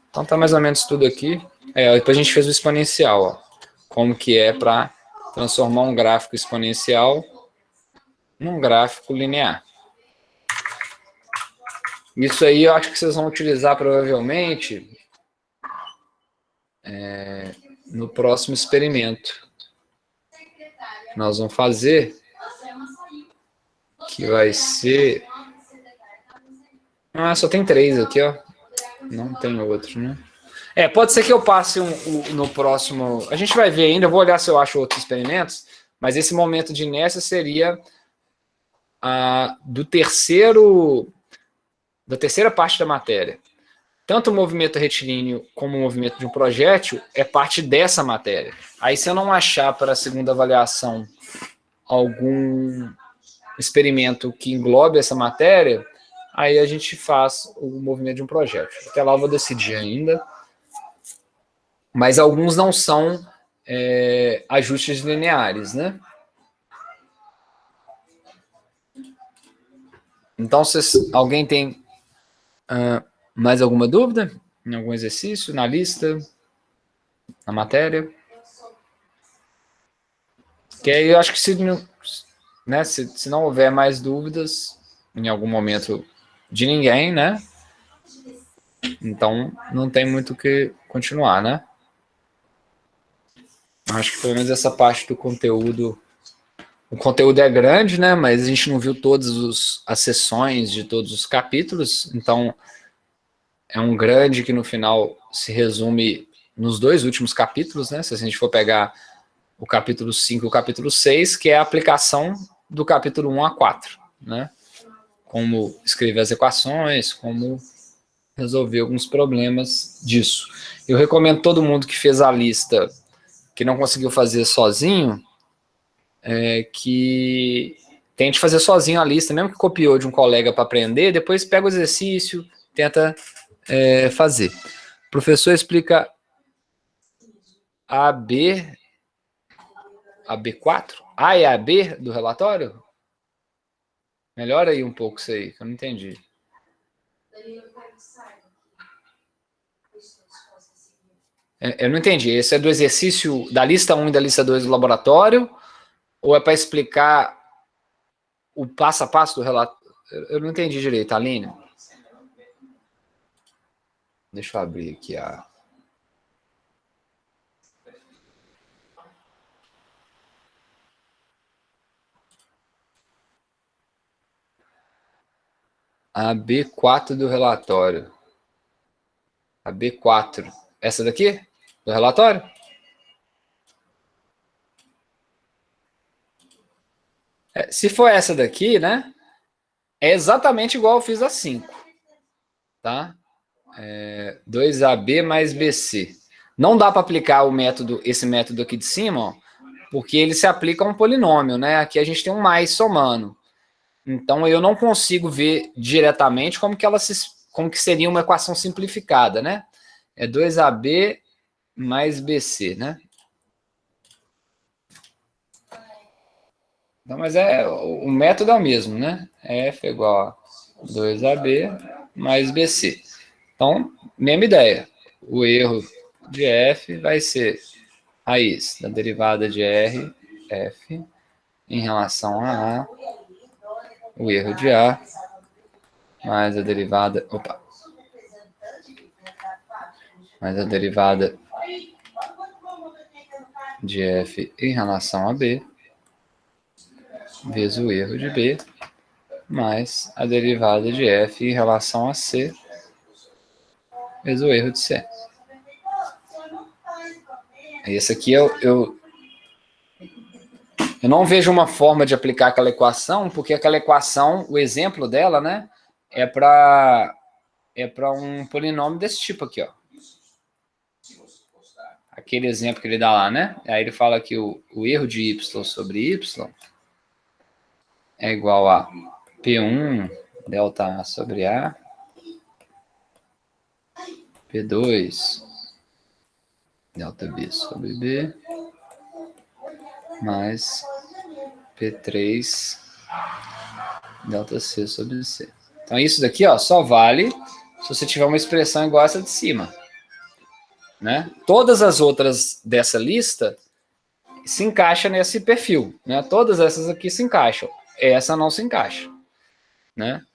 então tá mais ou menos tudo aqui. Depois a gente fez o exponencial, ó, como que é para transformar um gráfico exponencial num gráfico linear. Isso aí eu acho que vocês vão utilizar provavelmente no próximo experimento que nós vamos fazer, que vai ser... só tem 3 aqui, ó. Não tem outro, né? Pode ser que eu passe no próximo... A gente vai ver ainda, eu vou olhar se eu acho outros experimentos, mas esse momento de inércia seria da terceira parte da matéria. Tanto o movimento retilíneo como o movimento de um projétil é parte dessa matéria. Aí, se eu não achar para a segunda avaliação algum experimento que englobe essa matéria, aí a gente faz o movimento de um projétil. Até lá eu vou decidir ainda. Mas alguns não são ajustes lineares, né? Então, alguém tem mais alguma dúvida? Em algum exercício, na lista, na matéria? Que aí eu acho que se não houver mais dúvidas em algum momento de ninguém, né? Então, não tem muito o que continuar, né? Acho que pelo menos essa parte do conteúdo... O conteúdo é grande, né? Mas a gente não viu todas as sessões de todos os capítulos, então é um grande que no final se resume nos 2 últimos capítulos, né? Se a gente for pegar o capítulo 5 e o capítulo 6, que é a aplicação do capítulo 1 a 4, né? Como escrever as equações, como resolver alguns problemas disso. Eu recomendo todo mundo que fez a lista, que não conseguiu fazer sozinho, que tente fazer sozinho a lista, mesmo que copiou de um colega para aprender, depois pega o exercício, tenta fazer. O professor explica a B4? A e a B do relatório? Melhora aí um pouco isso aí, que eu não entendi. Eu não entendi. Esse é do exercício da lista 1 e da lista 2 do laboratório? Ou é para explicar o passo a passo do relatório? Eu não entendi direito, Aline. Deixa eu abrir aqui a B4 do relatório. A B4. Essa daqui? Do relatório? Se for essa daqui, né? É exatamente igual eu fiz a 5. Tá? 2AB mais BC. Não dá para aplicar esse método aqui de cima, ó, porque ele se aplica a um polinômio, né? Aqui a gente tem um mais somando. Então, eu não consigo ver diretamente como que seria uma equação simplificada, né? É 2AB mais BC, né? Então, mas o método é o mesmo, né? F é igual a 2AB mais BC. Então, mesma ideia. O erro de f vai ser raiz da derivada de r, f, em relação a o erro de a, mais a derivada... mais a derivada de f em relação a b, vezes o erro de b, mais a derivada de f em relação a c, vezes o erro de c. Esse aqui eu não vejo uma forma de aplicar aquela equação, porque aquela equação, o exemplo dela, né, é para um polinômio desse tipo aqui, ó. Aquele exemplo que ele dá lá, né? Aí ele fala que o erro de y sobre y é igual a P1 delta A sobre A, P2 delta B sobre B, mais P3 delta C sobre C. Então isso daqui, ó, só vale se você tiver uma expressão igual a essa de cima, né? Todas as outras dessa lista se encaixam nesse perfil, né? Todas essas aqui se encaixam. Essa não se encaixa, né?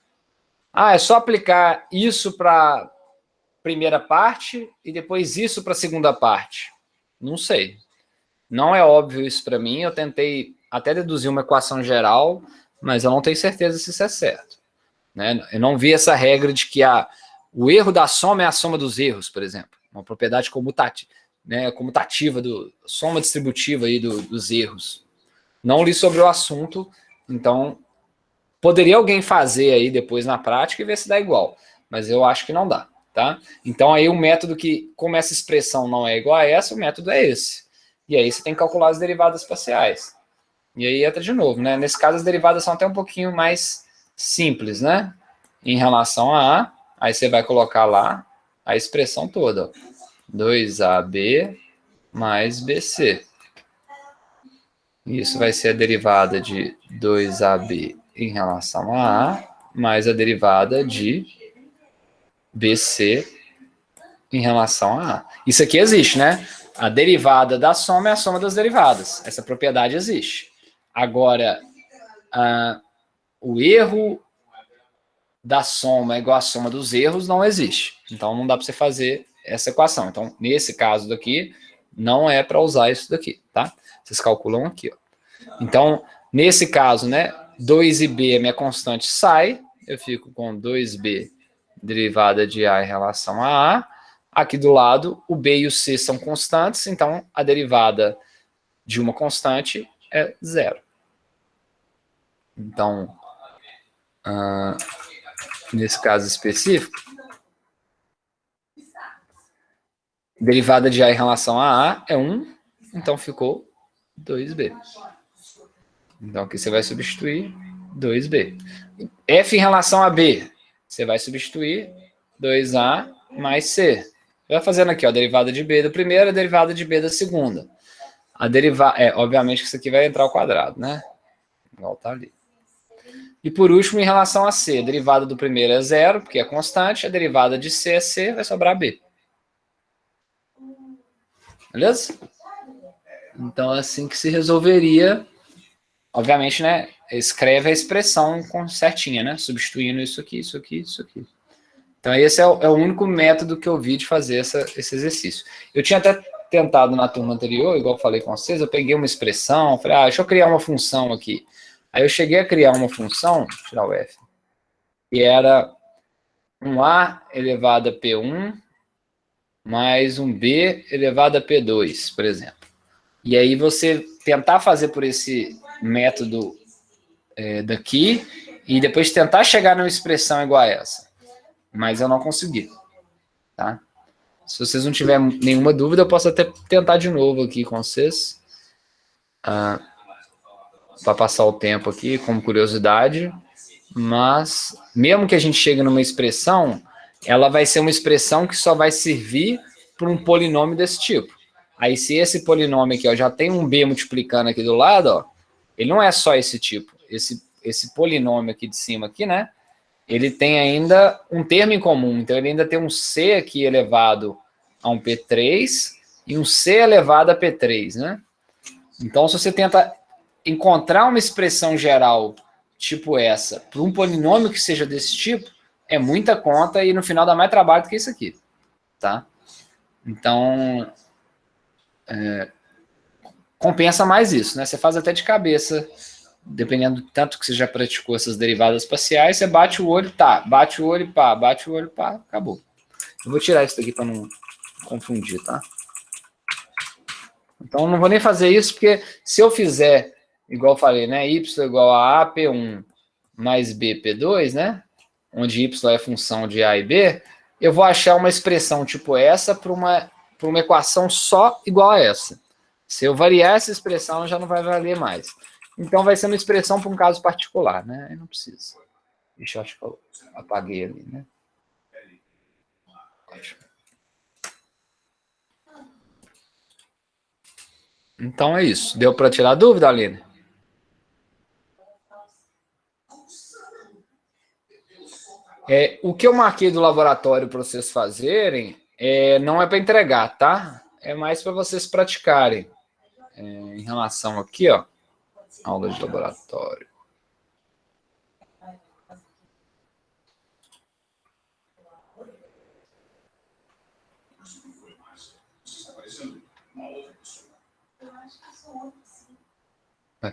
Ah, é só aplicar isso para primeira parte e depois isso para a segunda parte. Não sei. Não é óbvio isso para mim. Eu tentei até deduzir uma equação geral, mas eu não tenho certeza se isso é certo, né? Eu não vi essa regra de que o erro da soma é a soma dos erros, por exemplo. Uma propriedade comutativa, né? Comutativa, soma distributiva aí dos erros. Não li sobre o assunto, então poderia alguém fazer aí depois na prática e ver se dá igual, mas eu acho que não dá, tá? Então aí o método que, como essa expressão não é igual a essa, o método é esse. E aí você tem que calcular as derivadas parciais. E aí entra de novo, né? Nesse caso as derivadas são até um pouquinho mais simples, né? Em relação a A, aí você vai colocar lá a expressão toda, ó. 2AB mais BC. Isso vai ser a derivada de 2AB em relação a A, mais a derivada de BC em relação a A. Isso aqui existe, né? A derivada da soma é a soma das derivadas. Essa propriedade existe. Agora, o erro da soma é igual à soma dos erros não existe. Então, não dá para você fazer essa equação. Então, nesse caso daqui, não é para usar isso daqui, tá? Vocês calculam aqui, ó. Então, nesse caso, né, 2b, a minha constante, sai. Eu fico com 2b derivada de a em relação a a. Aqui do lado, o b e o c são constantes, então a derivada de uma constante é zero. Então, nesse caso específico, derivada de a em relação a a é 1, então ficou 2b. Então aqui você vai substituir 2b. F em relação a b, você vai substituir 2a mais c. Vai fazendo aqui, ó, a derivada de b da primeira, a derivada de b da segunda. A derivada, obviamente que isso aqui vai entrar ao quadrado, né? Igual tá ali. E por último, em relação a c, a derivada do primeiro é zero, porque é constante, a derivada de c é c, vai sobrar b. Beleza? Então é assim que se resolveria. Obviamente, né? Escreve a expressão certinha, né? Substituindo isso aqui, isso aqui, isso aqui. Então, esse é o único método que eu vi de fazer esse exercício. Eu tinha até tentado na turma anterior, igual eu falei com vocês, eu peguei uma expressão, falei, deixa eu criar uma função aqui. Aí eu cheguei a criar uma função, deixa eu tirar o F, que era um A elevado a P1 mais um B elevado a P2, por exemplo. E aí você tentar fazer por esse método daqui e depois tentar chegar numa expressão igual a essa. Mas eu não consegui, tá? Se vocês não tiverem nenhuma dúvida, eu posso até tentar de novo aqui com vocês, para passar o tempo aqui, como curiosidade, mas mesmo que a gente chegue numa expressão, ela vai ser uma expressão que só vai servir para um polinômio desse tipo. Aí se esse polinômio aqui, ó, já tem um b multiplicando aqui do lado, ó, ele não é só esse tipo, esse polinômio aqui de cima, aqui, né? ele tem ainda um termo em comum. Então, ele ainda tem um C aqui elevado a um P3 e um C elevado a P3, né? Então, se você tenta encontrar uma expressão geral tipo essa para um polinômio que seja desse tipo, é muita conta e no final dá mais trabalho do que isso aqui, tá? Então, compensa mais isso, né? Você faz até de cabeça, dependendo do tanto que você já praticou essas derivadas parciais, você bate o olho, tá, bate o olho, pá, bate o olho, pá, acabou. Eu vou tirar isso daqui para não confundir, tá? Então, não vou nem fazer isso, porque se eu fizer, igual eu falei, né, y igual a P1 mais B P2, né, onde y é função de A e B, eu vou achar uma expressão tipo essa para uma equação só igual a essa. Se eu variar essa expressão, já não vai valer mais. Então, vai ser uma expressão para um caso particular, né? Aí não precisa. Deixa eu acho que eu apaguei ali, né? Ótimo. Então é isso. Deu para tirar dúvida, Aline? O que eu marquei do laboratório para vocês fazerem não é para entregar, tá? É mais para vocês praticarem. Em relação aqui, ó, aula de laboratório.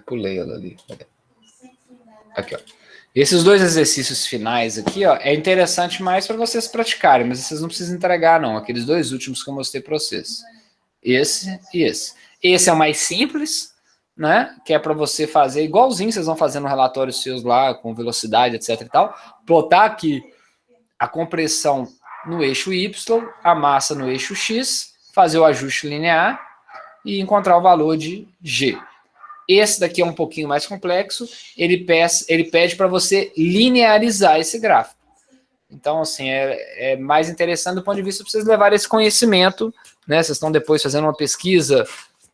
Pulei ela ali. Aqui, ó. Esses dois exercícios finais aqui, ó, é interessante mais para vocês praticarem, mas vocês não precisam entregar, não. Aqueles dois últimos que eu mostrei para vocês. Esse e esse. Esse é o mais simples, né? Que é para você fazer igualzinho vocês vão fazer no relatório seus lá, com velocidade, etc e tal. Plotar aqui a compressão no eixo Y, a massa no eixo X, fazer o ajuste linear e encontrar o valor de G. Esse daqui é um pouquinho mais complexo, ele pede para você linearizar esse gráfico. Então, assim, é mais interessante do ponto de vista para vocês levarem esse conhecimento, né? Vocês estão depois fazendo uma pesquisa,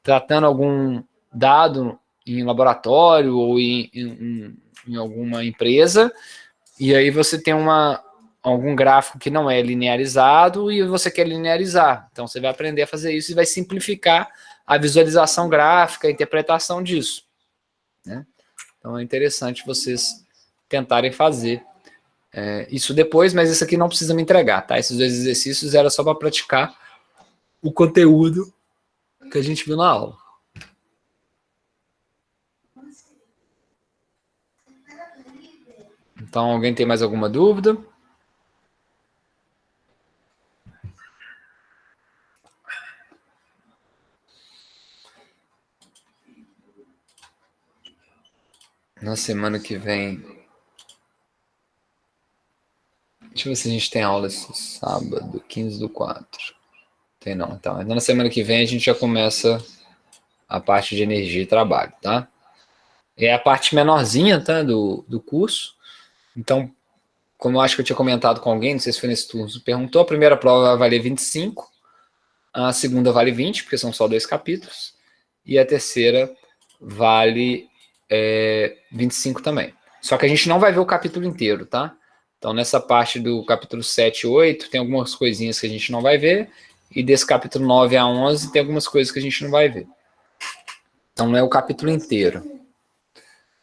tratando algum dado em laboratório ou em alguma empresa, e aí você tem algum gráfico que não é linearizado e você quer linearizar. Então, você vai aprender a fazer isso e vai simplificar a visualização gráfica, a interpretação disso, né? Então, é interessante vocês tentarem fazer isso depois, mas isso aqui não precisa me entregar, tá? Esses dois exercícios era só para praticar o conteúdo que a gente viu na aula. Então, alguém tem mais alguma dúvida? Na semana que vem... Deixa eu ver se a gente tem aula esse sábado, 15/4. Tem não, então. Na semana que vem a gente já começa a parte de energia e trabalho, tá? É a parte menorzinha, tá, do curso. Então, como eu acho que eu tinha comentado com alguém, não sei se foi nesse turno, perguntou, a primeira prova vai valer 25, a segunda vale 20, porque são só 2 capítulos, e a terceira vale 25 também. Só que a gente não vai ver o capítulo inteiro, tá? Então, nessa parte do capítulo 7 e 8, tem algumas coisinhas que a gente não vai ver, e desse capítulo 9 a 11 tem algumas coisas que a gente não vai ver. Então, não é o capítulo inteiro.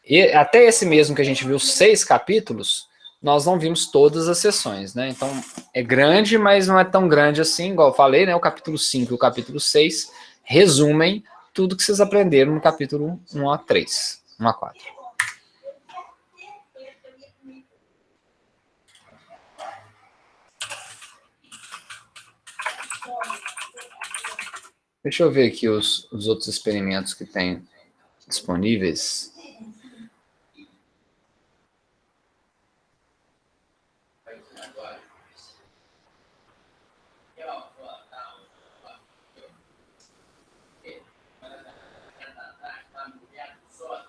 E até esse mesmo que a gente viu 6 capítulos, nós não vimos todas as sessões, né? Então, é grande, mas não é tão grande assim, igual eu falei, né? O capítulo 5 e o capítulo 6 resumem tudo que vocês aprenderam no capítulo 1 a 3, 1 a 4. Deixa eu ver aqui os outros experimentos que tem disponíveis.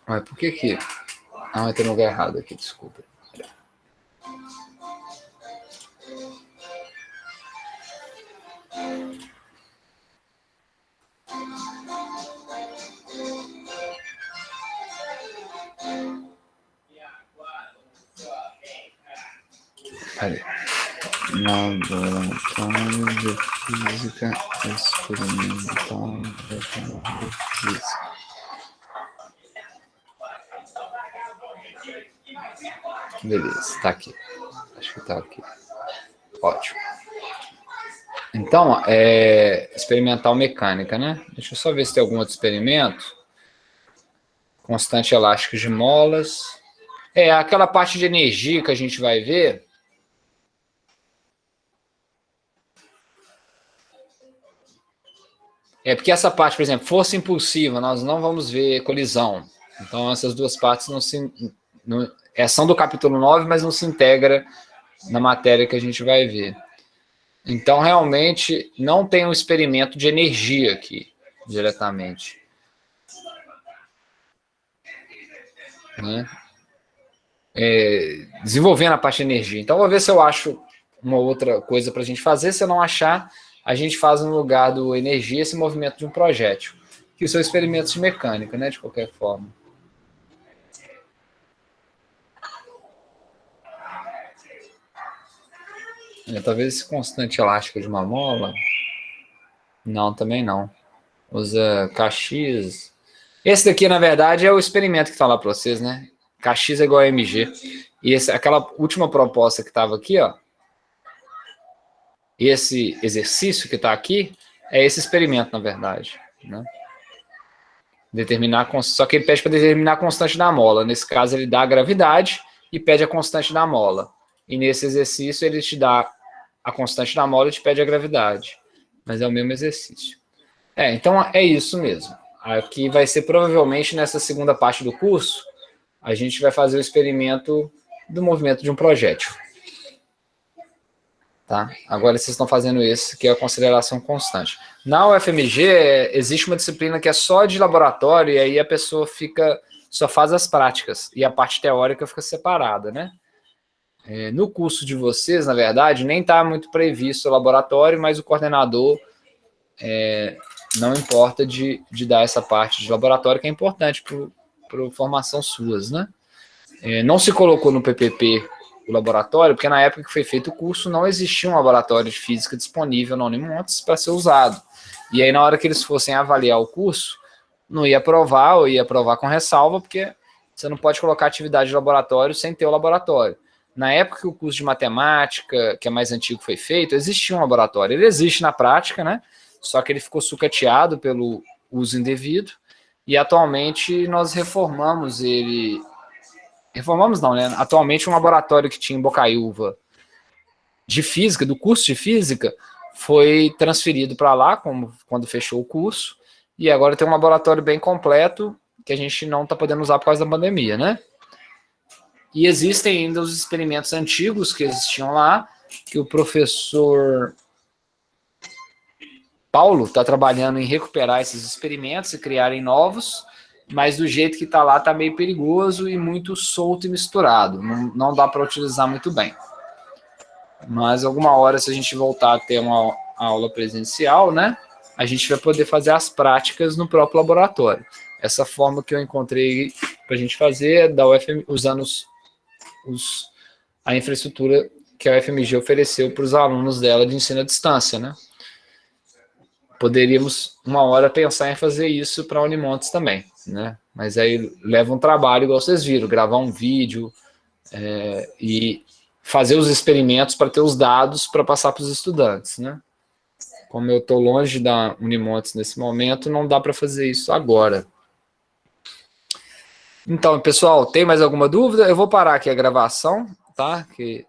Mas por que que... Ah, tem um lugar errado aqui, desculpa. Peraí. Laboratório de Física Experimental de Física. Beleza, tá aqui. Acho que tá aqui. Ótimo. Então, experimental mecânica, né? Deixa eu só ver se tem algum outro experimento. Constante elástica de molas. Aquela parte de energia que a gente vai ver. Porque essa parte, por exemplo, força impulsiva, nós não vamos ver colisão. Então, essas duas partes são do capítulo 9, mas não se integra na matéria que a gente vai ver. Então, realmente, não tem um experimento de energia aqui, diretamente. Né? Desenvolvendo a parte de energia. Então, vou ver se eu acho uma outra coisa para a gente fazer. Se eu não achar, a gente faz no lugar do energia esse movimento de um projétil. Que são experimentos de mecânica, né? De qualquer forma. Talvez esse constante elástico de uma mola. Não, também não. Usa Kx. Esse daqui, na verdade, é o experimento que está lá para vocês, né? Kx é igual a mg. E aquela última proposta que estava aqui, ó. Esse exercício que está aqui é esse experimento, na verdade. Né? Só que ele pede para determinar a constante da mola. Nesse caso, ele dá a gravidade e pede a constante da mola. E nesse exercício, ele te dá a constante da mola e te pede a gravidade. Mas é o mesmo exercício. Então é isso mesmo. Aqui vai ser provavelmente nessa segunda parte do curso, a gente vai fazer o experimento do movimento de um projétil. Tá? Agora vocês estão fazendo esse, que é a consideração constante. Na UFMG, existe uma disciplina que é só de laboratório, e aí a pessoa só faz as práticas, e a parte teórica fica separada, né? No curso de vocês, na verdade, nem está muito previsto o laboratório, mas o coordenador não importa de dar essa parte de laboratório, que é importante para a formação suas, né? Não se colocou no PPP o laboratório, porque na época que foi feito o curso, não existia um laboratório de física disponível na Unimontes para ser usado. E aí, na hora que eles fossem avaliar o curso, não ia aprovar, ou ia aprovar com ressalva, porque você não pode colocar atividade de laboratório sem ter o laboratório. Na época que o curso de matemática, que é mais antigo, foi feito, existia um laboratório. Ele existe na prática, né? Só que ele ficou sucateado pelo uso indevido, e atualmente nós reformamos ele. Reformamos não, né? Atualmente um laboratório que tinha em Bocaiúva de física, do curso de física, foi transferido para lá, quando fechou o curso, e agora tem um laboratório bem completo, que a gente não está podendo usar por causa da pandemia, né? E existem ainda os experimentos antigos que existiam lá, que o professor Paulo está trabalhando em recuperar esses experimentos e criarem novos, mas do jeito que está lá está meio perigoso e muito solto e misturado. Não dá para utilizar muito bem. Mas alguma hora, se a gente voltar a ter uma aula presencial, né, a gente vai poder fazer as práticas no próprio laboratório. Essa forma que eu encontrei para a gente fazer da UFM, usando a infraestrutura que a UFMG ofereceu para os alunos dela de ensino à distância, né? Poderíamos, uma hora, pensar em fazer isso para a Unimontes também, né? Mas aí leva um trabalho, igual vocês viram, gravar um vídeo e fazer os experimentos para ter os dados para passar para os estudantes, né? Como eu estou longe da Unimontes nesse momento, não dá para fazer isso agora. Então, pessoal, tem mais alguma dúvida? Eu vou parar aqui a gravação, tá? Que